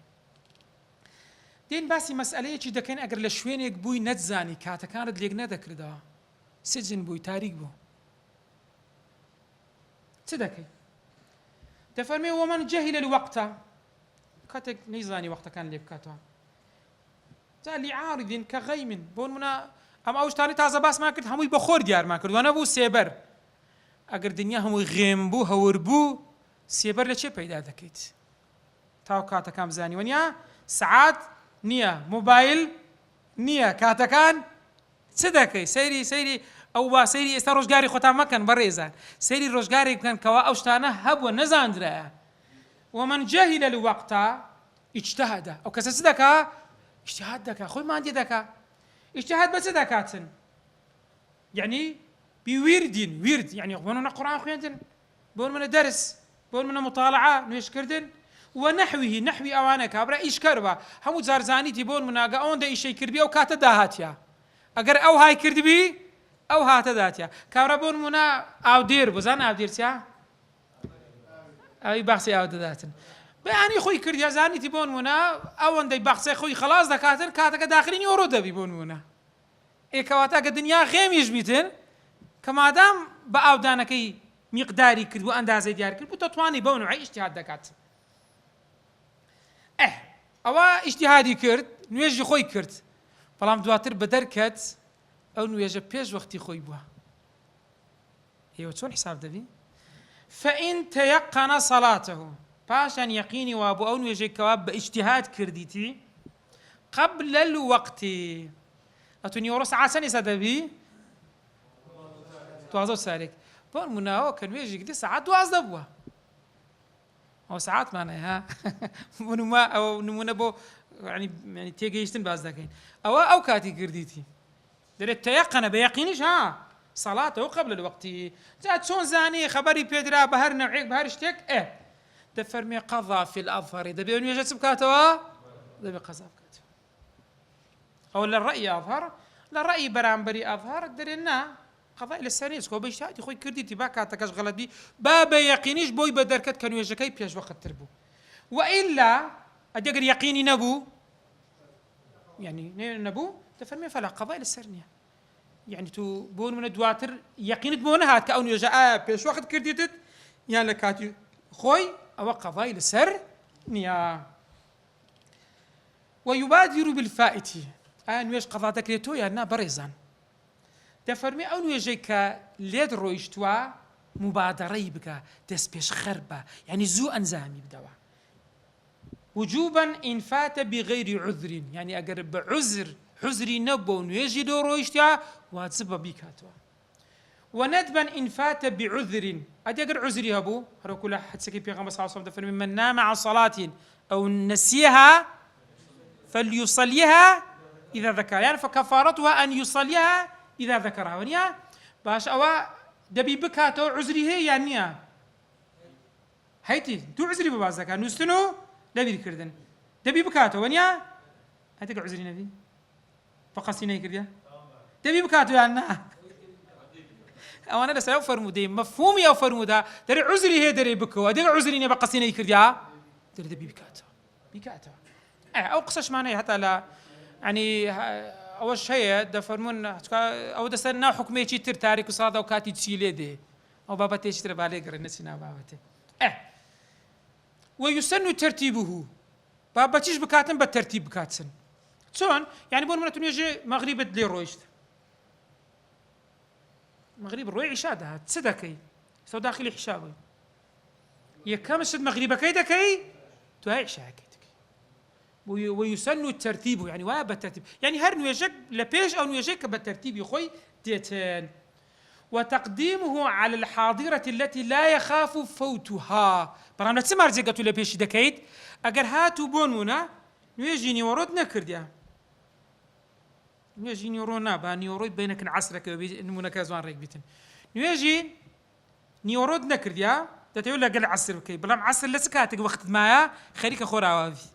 دين باسي مسألة يجي دكين أجر لشوينك بوي نتزاني كاتا كانت ليك ندكر دا سجن بوي تاريخ بو تدكي تفرمي ومن جهل الوقت كاتك نيزاني وقت كان ليك كاتا زالي عارض كغيم بون منا أم أوش تاني تازة باس ما كرت هموي بخور ديار ما كرت وانا بو سيبر أجر دنيا هموي غيم بو هور بو سيبر لشي بيدا دكيت تاو كاتا كام زاني ونيا ساعات نية موبايل نية كاتكان صدقي سيري أو سيري استا روزگاري خوتا مكان بريزان سيري روزگاري كان كوا أوشتانا هبوا نزاندرا ومن جهل الوقت اجتهد أو كسا صدقا اجتهاد دكا خوي ما عندي دكا اجتهاد بس دكاتن يعني بورد يعني بوننا قرآن خويندن بون من درس بون من مطالعة نويش كردن ونحوه نحوي أوانا كابرا إيش كربا همو زارزاني تبون مناقا أون دا إيشي كربي أو كاتا داهاتيا أجر أو هاي كردبي أو هاتا داتيا كابرا بون منا أو دير بزان أو دير تيا أو بحثي أو داتن يعني خوي كرديا زاني تبون منا أون دا بحثي خوي خلاص دكاتن كاتا داخلين يورو دا بيبون منا إيه كواتا الدنيا غيم يجبيتن كما دام بأو دانكي مقداري كرد وأندازي ديار كرد بتطواني بونو عي اجتهاد دكاتن أوا اجتهادي كرت نويجي خوي كرت بلام دواتر بدركت أو نويجي بيج وقتي خوي بوا ايوه شلون حساب دبي فإن تيقن صلاته پاشان یەقینی وا بۆ ئەو نوێژێکەوە بە ئیجتیهاد کردیتی قبل الوقت ئەتونی وەڕۆ سەعات چەند ئێستا دەبی؟ 12 سارێک بۆ نمونەوە کە نوێژی کردی سەعات 12 بووە ئەو سەعاتمانەیە ها ئەو نمونە بۆ ینی تێگەیشتن باز دەکەین ئەوە ئەو کاتی کردیتی دەرێت تەیەقەنە بە یەقینیش ها سەڵاتەوە قبل الوقتی جا چۆن زانی خەبەری پێدرا بە هەر نەوعێک بە هەر شتێک دەفەرمێ قەضا فی الأظهر دەبێ نوێژە چ بکاتەوە دەبێ قەزا بکاتەوە ئەو لە ڕەئی ئەظهر لە ڕەئی بەرامبەری ئەظهر دەرێ نا قەضای لەسەر نیست کۆ بە ئیجتیهادی خۆی کردیتی با کاتەکەش غەڵەت بی با بە یەقینیش بۆی بە دەرکەت کە نوێژەکەی پێش وەختتر بوو وئیلا ئەگەر یەقینی نەبوو یعنی نەبوو دەفەرمێ فەلا قەضای لەسەر نییە یعنی تو بۆ نمونە دواتر یەقینت بۆ نەهات کە ئەو نوێژە ئایا پێش وەخت کردیتت یان لە کاتی خۆی ئەوە قەضای لەسەر نییە ويبادر بالفائت نوێژ قەضا دەکرێتەوە یان نا بەڕێزان دەفەرمێ ئەو نوێژەی کە لێت ڕۆیشتووە مبادرەی بکە دەست پێش خەر بە یعنی زوو ئەنجامی بدەوە وجوبا إن فات بغير عذر يعني أجر بعذر حزري نبو نيجي دو رويشتيا واتسبب بيكاتوا وندبا إن فات بعذر أدي أجر عذري هبو هرو كل حد سكي بيغمس صلى الله عليه وسلم من نام عن صلاة أو نسيها فليصليها إذا ذكر يعني فكفارتها أن يصليها إذا ذكرها ونيا باش أوا دبي بكاتو عذري هي يعني هيتي دو عذري ببازك نستنو دبي كردن دبي بكاتو ونيا هاتك عذري نبي فقصيني كرديا دبي بكاتو يعني او انا لسه فرمودي مفهومي او فرمودا دري عذري هي دري بكو ادي عذري نبي قصيني كرديا دري دبي بكاتو او قصش معناه حتى لا يعني اول شيء دفرمون او دسنا حكمي شي تر تاريخ وصاده وكاتي تشيلي دي او بابتي شتر بالي قرن نسينا بابتي ويسن ترتيبه بابتيش بكاتن بالترتيب بكاتسن شلون يعني بون من يجي مغرب دلي رويشت مغرب الروي عشاء ده تصدقي سو داخلي حسابي يا كم شد مغرب كيدكي تو هاي عشاء كيدك ويسن الترتيب يعني واب الترتيب يعني هر نيجك لبيش او نيجك بالترتيب يا خوي ديتين وتقديمه على الحاضرة التي لا يخاف فوتها برامج تسمار زيقتو لبيش دكيد اگر هاتو بونونا نيجيني ورود نكرديا نيجي نيورونا با نيورويد بينك عصرك نمونا كازوان ريك بيتن نيجي نيورود نكرديا تتقول لك العصر بكي بلام عصر لسكاتك وقت ما خليك خورا وافي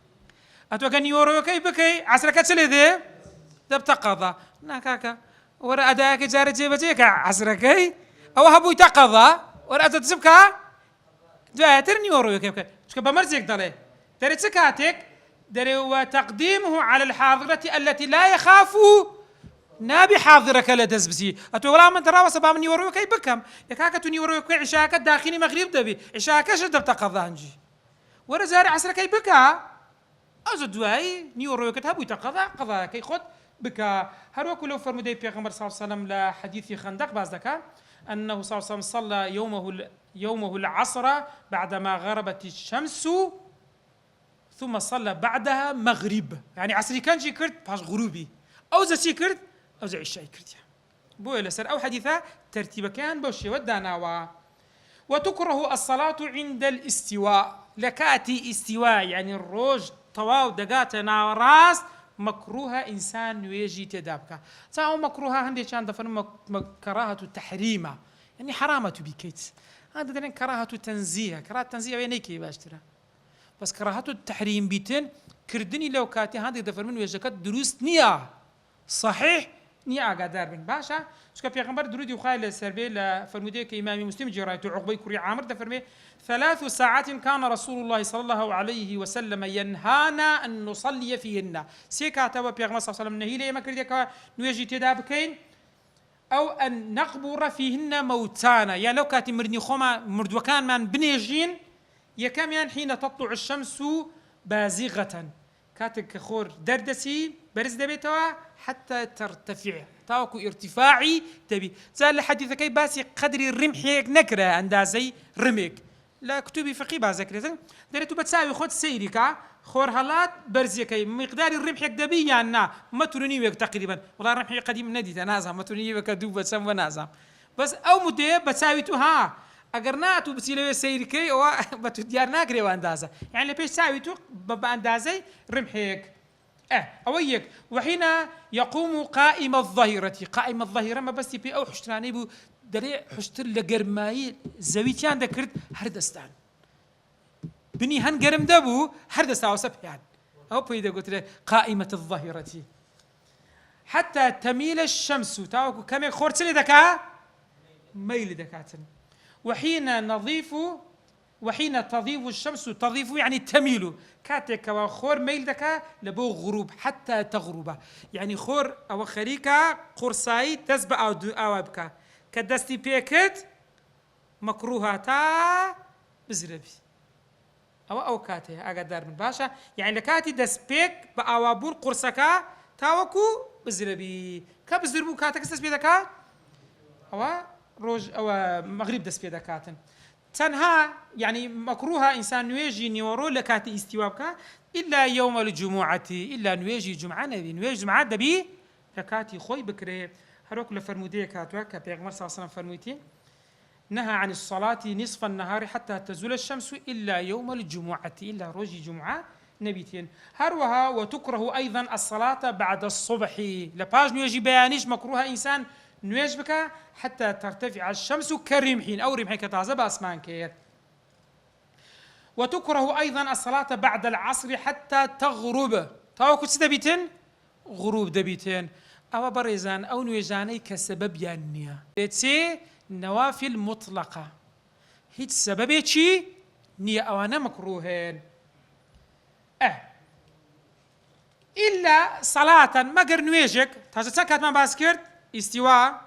اتوقع نيورو كي بكي عصرك تسلي ذي تبتقضى ناكاكا ورا اداك جاري جيبتيك عصرك او هبو تقضى ورا تتسبكا دواتر نيورو كي بكي شكو بمرزيك دالي تري سكاتك دري وتقديمه على الحاضرة التي لا يخاف نابي حاضرك لا تزبسي أتولا من ترى وسبام نيورو كي بكم يكاك تنيورو كي عشاك داخلي مغرب دبي عشاك شد بتقضانجي ورزار عصر كي بكا أزد واي نيورو كتابو تقضى قضى كي خد بكا هل وكلو فرمودي بيغمبر صلى الله عليه وسلم لحديث خندق بعد أنه صلى الله عليه وسلم صلى يومه العصر بعدما غربت الشمس ثم صلى بعدها مغرب يعني عصري كان شي كرت باش غروبي او زي كرت او زي عشاء كرت بو لسر او حديثه ترتيب كان بوشي ودانا وتكره الصلاة عند الاستواء لكاتي استواء يعني الروج طواو دقاتنا راس مكروهة إنسان ويجي تدابك ساو مكروهة هندي كان دفن كراهة التحريمة يعني حرامة بكيت هذا دلين كراهة تنزيه كراهة تنزيه وينيكي باشترا بس كراهة التحريم بيتن كردني لو كاتي هذا دفر من وجهك دروس نيا صحيح نيا قادر بن باشا شكا بيغمبر درودي وخايل السربي لفرموديك إمام مسلم جرايته عقبي كوري عامر دفرمي 3 ساعات كان رسول الله صلى الله عليه وسلم ينهانا أن نصلي فيهن سيكاتا وبيغمبر صلى الله عليه وسلم نهيلي ما كردك نوجي تدابكين أو أن نقبر فيهن موتانا يعني لو كاتي مردني خوما مردوكان من بنيجين يكميان حين تطلع الشمس بازغة كاتك خور دردسي برز دبيتوا حتى ترتفع تاكو ارتفاعي تبي زال الحديث كي باسي قدر الرمح هيك نكره عندها زي رميك لا كتبي فقهي بازكريتن دريتو بتساوي خد سيريكا خور هلات برزيكي مقدار الربح يكدبي يعني ما تروني ويك تقريبا والله الربح قديم ندي تنازع ما تروني ويك دوب سم ونازع بس او مدة بتساوي تو ها اگرناتو بسيلو سيريكي او بتديار ناقري واندازه يعني لبيش ساوي تو باندازي ربحك اويك وحين يقوم قائم الظهيرة قائم الظهيرة ما بس بي او حشتراني بو دري حشتر لقرماي زويتيان دكرت هردستان بني هن قرم دبو هردستا وسبحان او بيدا قلت قائمة الظهيرة حتى تميل الشمس تاوكو كم خورتلي دكا ميل دكاتن وحين تضيف الشمس تضيف يعني تميل كاتك وخور ميل دكا لبو غروب حتى تغرب يعني خور او خريكا قرصاي تسبع او اوابكا كدستي بيكت مكروهة تا بزربي او كاتي اقدر من باشا يعني لكاتي دسبيك باوابور قرصكا تاوكو بزربي كبزربو كاتك دسبيدكا او روج او مغرب دسبيدكاتن تنها يعني مكروهة إنسان نواجي نورو لكاتي استوابك إلا يوم الجمعة إلا نواجي جمعة نبي نواجي جمعة دبي لكاتي خوي بكري هروك لفرمودية كاتوا كبيغمر صلى الله عليه وسلم فرموتي نهى عن الصلاة نصف النهار حتى تزول الشمس إلا يوم الجمعة إلا روجي جمعة نبيتين هروها وتكره أيضا الصلاة بعد الصبح لباج نواجي بيانيش مكروهة إنسان نواج بك حتى ترتفع الشمس كالرمحين أو رمحين كتعزب أسمان كير وتكره أيضا الصلاة بعد العصر حتى تغرب تاوكو دبيتين غروب دبيتين أو بريزان أو نواجاني كسبب يانيا تسي نوافل مطلقة هيت سبب شي نية أوانا مكروهين إلا صلاة ما قر نواجك تاجتان كاتمان باسكرت استواء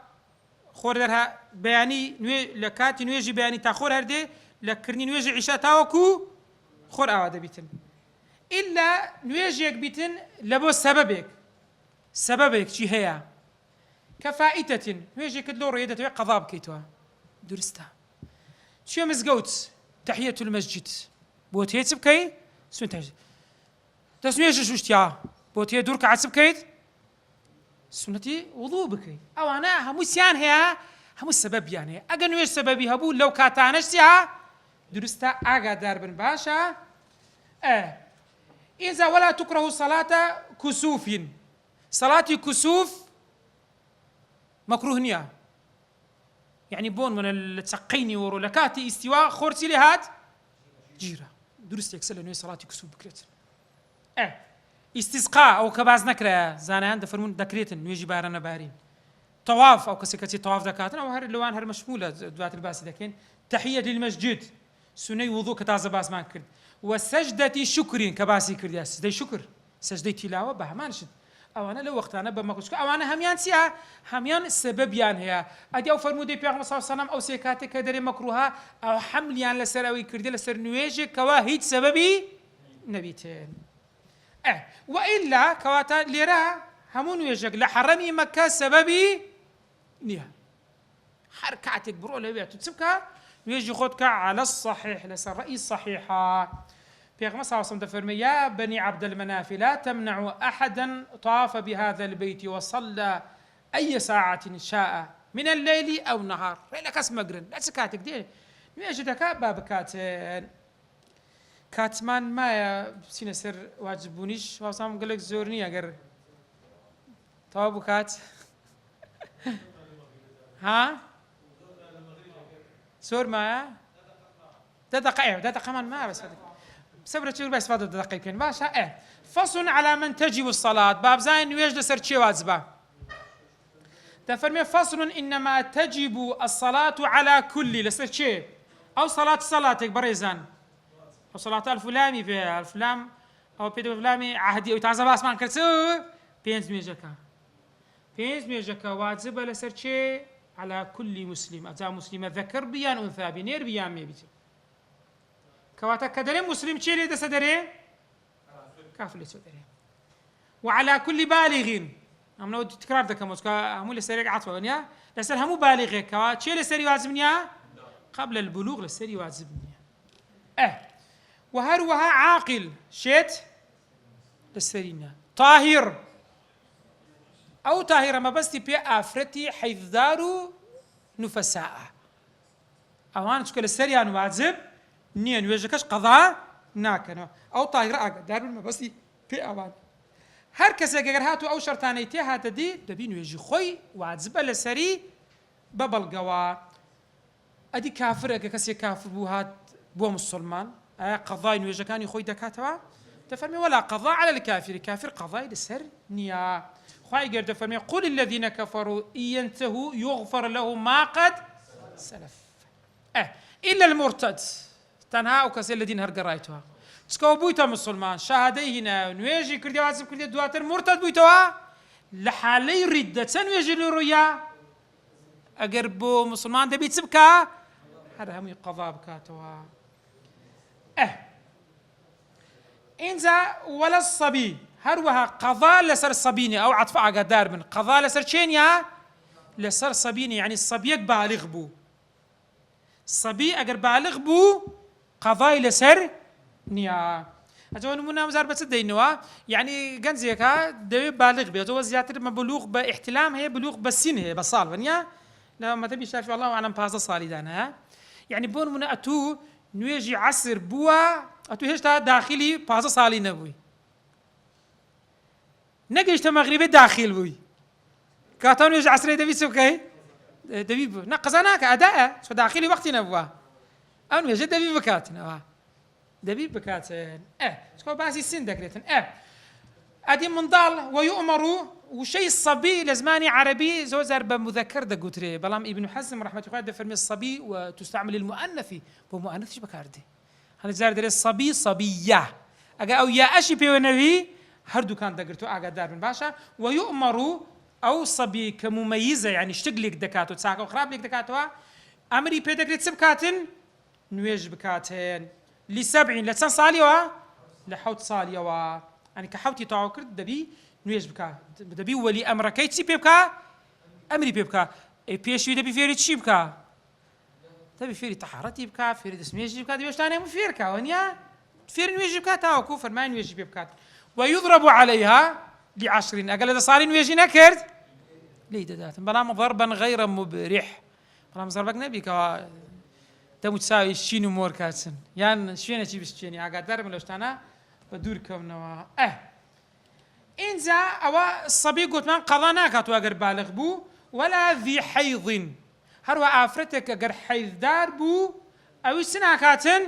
خور درها بياني لكاتي نواجي بياني تاخور هردي لكرني نواجي عشاء تاوكو خور أوادا بيتن إلا نواجيك بيتن لبو سببك شي هي كفائتة نواجي كدلو ريدة توي قضاب كيتوا درستا شو مزقوت تحية المسجد بوتيه تبكي سنتاج تسنيجي شوشتيا بوتيه دورك عسبكيت سنتي وضوء بكي او انا همو سيان هي همو السبب يعني اجن ويش سببي هبو لو كاتانشتها درستا اجا دربن باشا اذا ولا تكره صلاة كسوف صلاة كسوف مكروه نيا يعني بون من التقيني ورو لكاتي استواء خورتي لهات جيرة درست يكسل انه صلاة كسوف بكريت استسقاء او كباز نكره زانان دفرمون دكريتن نيجي بارنا بارين طواف او كسكتي طواف دكاتن او هر لوان هر مشموله دوات الباس دكين تحيه للمسجد سني وضوء كتاز باس ما كرد وسجدة شكر كباسي كرد سجدة شكر سجدة تلاوه بهمانشد او انا لو وقت انا بما كنت او انا هميان سيا هميان سبب يان هي ادي او فرمودي بيغمبر صلى الله عليه وسلم او سيكاتي كدري مكروها او حمل يان لسراوي كرد لسر نويجي كواهيد سببي نبيتين وإلا كواتا ليرا همون ويجك لحرمي مكة سببي نيها حركاتك برو لبيعتو تسبكا ويجي خودك على الصحيح لسر رأي الصحيحة بيغمبر صلى الله عليه وسلم تفرمي يا بني عبد المناف لا تمنعوا أحدا طاف بهذا البيت وصلى أي ساعة شاء من الليل أو نهار لك اسم مقرن لا تسكاتك دي ويجي دكا بابكاتين كاتمان ما بسينا سر واجبونيش واسام قالك زورني اگر توابو كات ها زور ما ده دقيقة ما بس صبر تشوف بس فاضل دقيقتين باشا فصل على من تجب الصلاة باب زين ويجد سر شي واجبه تفرمي فصل انما تجب الصلاة على كل لسر شي او صلاتك بريزان صلاة الفلامي في الفلام أو بيدو الفلامي عهدي أو تعزب أسمان كرسو بينز ميجاكا واجب لسرشي على كل مسلم أجا مسلم ذكر بيان أنثى بنير بيان ميبيتي كواتا كدري مسلم شيء لدى سدري كافل سدري وعلى كل بالغ أمنا ودي تكرار ذاك موسكا همو لسريك عطوة نيا لسر همو بالغ كوا شيء لسري واجبنيا قبل البلوغ لسري واجبنيا وهروها عاقل شيت للسرينة طاهر أو طاهرة ما بس تبي آفرتي حيث دارو نفساء أوان شكل السريان واجب نين ويجكش قضاء ناكنا أو طاهرة أقدر ما بس في أوان هر کسی اگر هاتو او شرطانی تی هات دی دبین ویجی خوی واجب لسری ببلغوا ادی کافر اگر کسی کافر بو هات بو مسلمان قضاء ویجی کانی خوی دکاتوا تفهمي ولا قضاء على الكافر كافر قضاء لسر نيا خوي قرد فرمي قل الذين كفروا إن ينتهوا يغفر لهم ما قد سلف إلا المرتد تنها وكسر الذين هرق رايتها تسكو بويتا مسلمان شهادي هنا نويجي كردي واسب كردي دواتر مرتد بويتوا لحالي ردة نويجي للرؤيا أقربو مسلمان دبي تسبكا هذا هم قضاء بكاتوا إنزا ولا الصبي هروها قضاء لسر الصبيني أو عطف أقدار من قضاء لسر شينيا لسر صبيني يعني الصبي بالغ بو الصبي أقر بالغ بو قضاء لسر نيا أجوان منا مزار بس الدينوا يعني جنزيكا ده بالغ بي أجوا زيادة ما بلوغ باحتلام هي بلوغ بالسن هي بصال ونيا لا ما تبي شايف الله أعلم بهذا صالي دانا يعني بون منا أتو نيجي عصر بوا أتو هشتا داخلي بهذا صالي نبوي نجيش مغربي داخل بوي كاتون يجي عصر دبي سوكي دبي بو نقزناك أداء شو داخلي وقت نبوا أنا يجي دبي بكاتنا دبي بكاتن شو باسي السن دكريتن أدي من ضال ويؤمروا وشيء الصبي لزماني عربي زوزر بمذكر ده قتري بلام ابن حزم رحمة الله ده فرمي الصبي وتستعمل المؤنث بمؤنث شو بكاردي هذا زار ده الصبي صبية أجا أو يا أشي بيونبي هردو كان دقرتو أقدار من باشا ويؤمروا أو صبي كمميزة يعني اشتغلك دكاتو تساقو خراب لك دكاتو أمري بيدقريت سبكاتن نويج بكاتن ل7 لسان صاليوا لحوت صاليوا يعني كحوتي طاو كرد دبي نويج بكا دبي ولي أمر كيتسي بيبكا أمري بيبكا اي بيشي دبي فيري تشي بكا دبي فيري طهارتي بكا فيري دسميجي بكا دبي اشتاني مفيركا ونيا فيري نويج بكا تاو كوفر ما نويج بكا ويضرب عليها ل10 أقل إذا صار نويجي نكرد ليه دات بلام ضربا غير مبرح بلام ضربك نبي كا تموت ساوي شينو مور كاتسن يعني شينا شي بشيني أقدر من لوشتانا بدوركم نوا إنزا أو الصبي قلت من قضانا كاتو أقر بالغ بو ولا ذي حيض هروا آفرتك أقر حيض دار بو أو السنة كاتن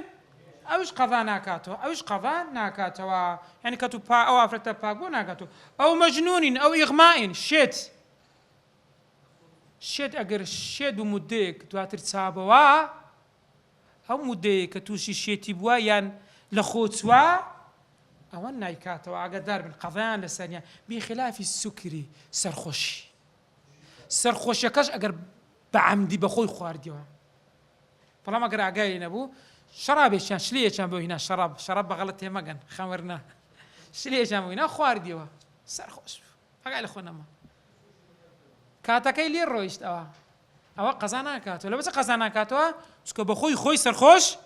أوش قضاء ناكاتو أوش قضاء ناكاتو يعني كاتو با أو أفرتا باقو ناكاتو أو مجنون أو إغماء شيت أقر شيت ومديك دواتر تسابوا أو مديك توشي شيتي بوا يعني لخوتوا أو النايكاتو أقدر من قضاء لسانيا بخلاف السكري سرخوش يكاش أقر بعمدي بخوي خوارديوا فلما أقر أقايل نبو شراب يشان شليه يشان بو هنا شراب بغلط هما كان خمرنا شليه يشان بو هنا خوارديوا سرخوش فقال اخونا ما كاتاكاي لي رويشت او قزانا كاتو لو بس قزانا كاتو اسكو بخوي خوي سرخوش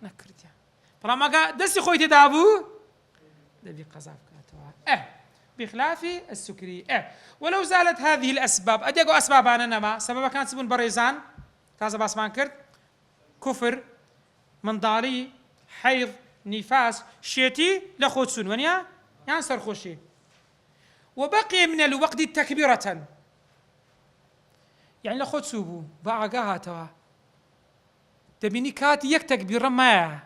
نكرتيا فلما قال دسي خوي تدابو دبي قزاف كاتو بخلاف السكري ولو زالت هذه الاسباب اديقو اسباب انا ما سبب كان سبون بريزان كذا باسمان كرت كفر من ضالي حيض نفاس شيتي لخوت سنونيا يعني سرخوشي وبقي من الوقت تكبيرة يعني لخوت سوبو باقاها توا تبيني كات يك تكبيرة ما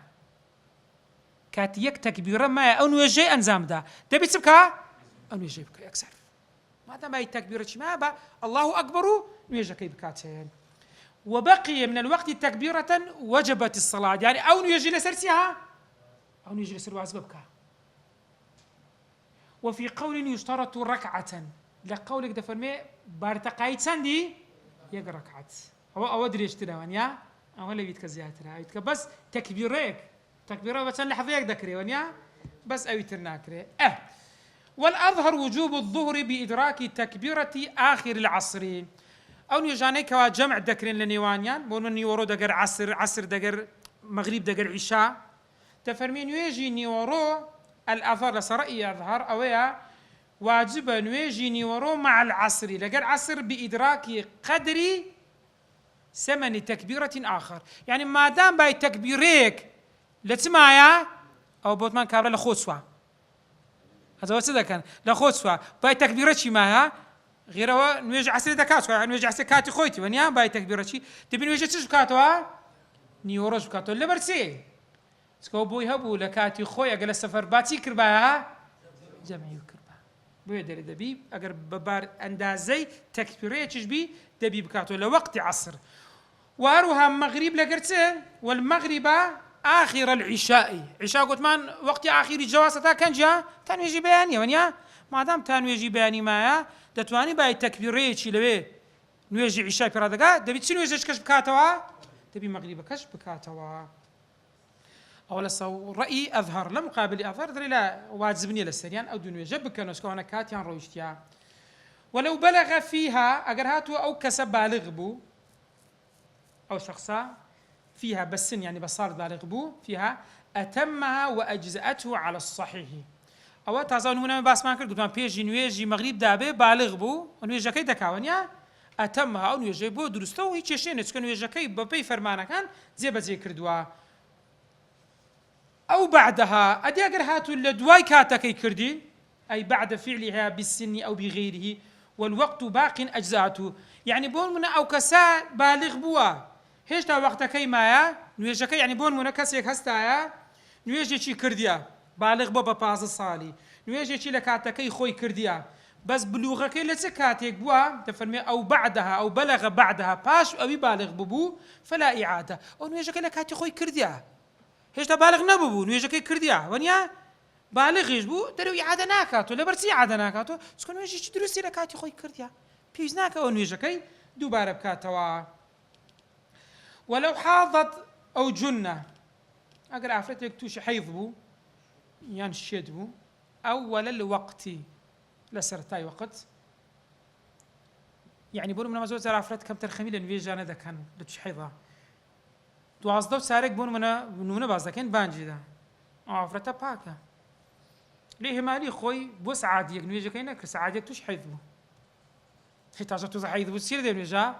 كات يك تكبيرة ما أو نوجي أنزام دا تبي تسبكا أو نوجي بك يكسر ما دام هي تكبيرة ما با الله أكبر نوجي كي بكاتين وبقي من الوقت تكبيرة وجبت الصلاة يعني أو نيجي لسرسها أو نيجي لسر وعزبك وفي قول يشترط ركعة لقولك دفرمي بارتقايت سندي يق ركعة أو أدري اشتري يا أو اللي بيتك زيادة بيتك بس تكبيره بس لحظة ذكري ونيا بس أو ترناكري والأظهر وجوب الظهر بإدراك تكبيرة آخر العصر أو نيجاني كوا جمع دكرين لنيوانيان بون من يورو دقر عصر دقر مغرب دقر عشاء دفرمي نويجي نيورو الأظهر لسرأي أظهر أويا واجب نويجي نيورو مع العصر لقى العصر بإدراك قدر ثمن تكبيرة آخر يعني ما دام باي تكبيريك لتسمعيا أو بوتمان كابلا لخوصوا هذا هو سيدا كان لخوصوا باي تكبيرة شي معها غير هو نويجي عصر دكاتوا نويجي عصر كاتي خويتي ونيا باي تكبيرة شي تبي نويجي تشوف كاتوا نيوروش كاتوا اللي برسي سكو بوي هبو لكاتي خوي أقل السفر باتي كرباها جمعي كربا بوي داري دبي أقر ببار أندازي تكبيرية تشبي دبي بكاتو لوقت عصر واروها مغرب لقرته والمغرب آخر العشاء عشاء قلت مان وقت آخر الجواسة كان جا تنويجي بياني ونيا ما دام تنويجي بياني مايا دتواني باي تكبيرية لوي نويجي عشاء برادقا دبي تسي نويجي كشف كاتوا دبي مغرب كشف كاتوا أولا صو رأي أظهر لمقابل أظهر دري لا واجبني للسريان أو دون يجب كانوا سكونا كاتيان رويشتيا ولو بلغ فيها أجرهاتو أو كسب بالغ بو أو شخصا فيها بسن يعني بصار بالغ بو فيها أتمها وأجزأته على الصحيح أو تازون هنا باس ما كرت قلت ما بيجي نويجي مغرب دابه بالغ بو ونويجي كي دكاونيا أتمها أو نويجي بو درستو هيك شيء نسكن نويجي كي ببي فرمانا كان زي كردوا أو بعدها أدي أجر هاتو لدواي كاتكي كردي أي بعد فعلها بالسن أو بغيره والوقت باق أجزاته يعني بون من أو كسا بالغ بوا هيش تا وقتكي مايا نويجكي يعني بون من كسيك هستايا نويجي شي كرديا بالغ بوا بباز صالي نويجي شي لكاتكي خوي كرديا بس بلوغكي لسكاتيك بوا تفرمي أو بعدها أو بلغ بعدها باش أو بالغ ببو فلا إعادة أو نويجكي لكاتي خوي كرديا هيش بالغ نبوبو نويجكي كرديا ونيا بالغ بو درو إعادة ناكاتو لبرسي إعادة ناكاتو سكون نويجي دروسي لكاتي خوي كرديا بيز ناكا أو نويجكي دوباره بكاتوا ولو حاضت أو جنة أقرأ عفرتك توش حيض بو يعني الشد بو أول الوقت لسرتاي وقت يعني بقولوا من مزوج عفرت كم ترخمي لنويجا أنا ده كان لتش حيضة دوازدو سارق بون من بازدكين بانجي ده عفرتها باكا ليه مالي خوي بوس عادي نويجا كينا كرس عادي توش حيض بو حتى توز حيض بو سير ده نويجا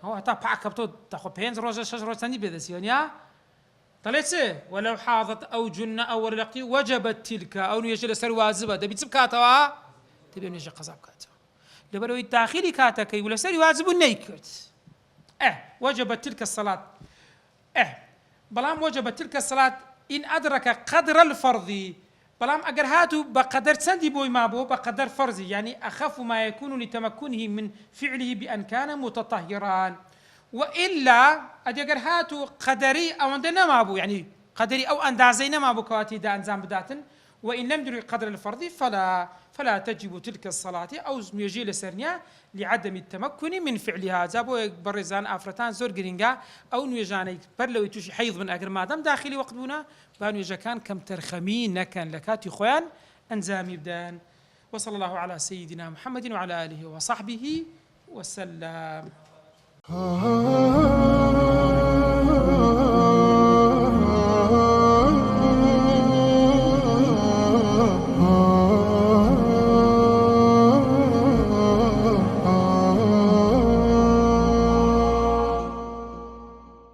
هو تا باكا بتو تاخو بينز روجا شجرة ثاني بدسيونيا طلعت ولو حاضت أو جنة أو ورلقتي وجبت تلك أو نويجا لسر واجبة ده بيتسب كاتوا تبي نويجا قزاب كاتوا لبرو الداخلي كاتكي ولا سر واجب النيكت وجبت تلك الصلاة بلام وجبت تلك الصلاة إن أدرك قدر الفرض بلام أجر هاتو بقدر سندي بوي ما بو بقدر فرضي يعني أخف ما يكون لتمكنه من فعله بأن كان متطهرا وإلا أجر هاتو قدري أو عندنا ما بو يعني قدري أو أندازينا ما بو كواتي دا أنزام بداتن وإن لم يدرك قدر الفرض فلا تجب تلك الصلاة أو يجي لسرنيا لعدم التمكن من فعلها زابو برزان أفرتان زور جرينجا أو نيجاني برلو يتوش حيض من أجر ما دام داخلي وقت بنا بانو يجا كان كم ترخمين نكن لكاتي خوان أنزامي بدان وصلى الله على سيدنا محمد وعلى آله وصحبه وسلم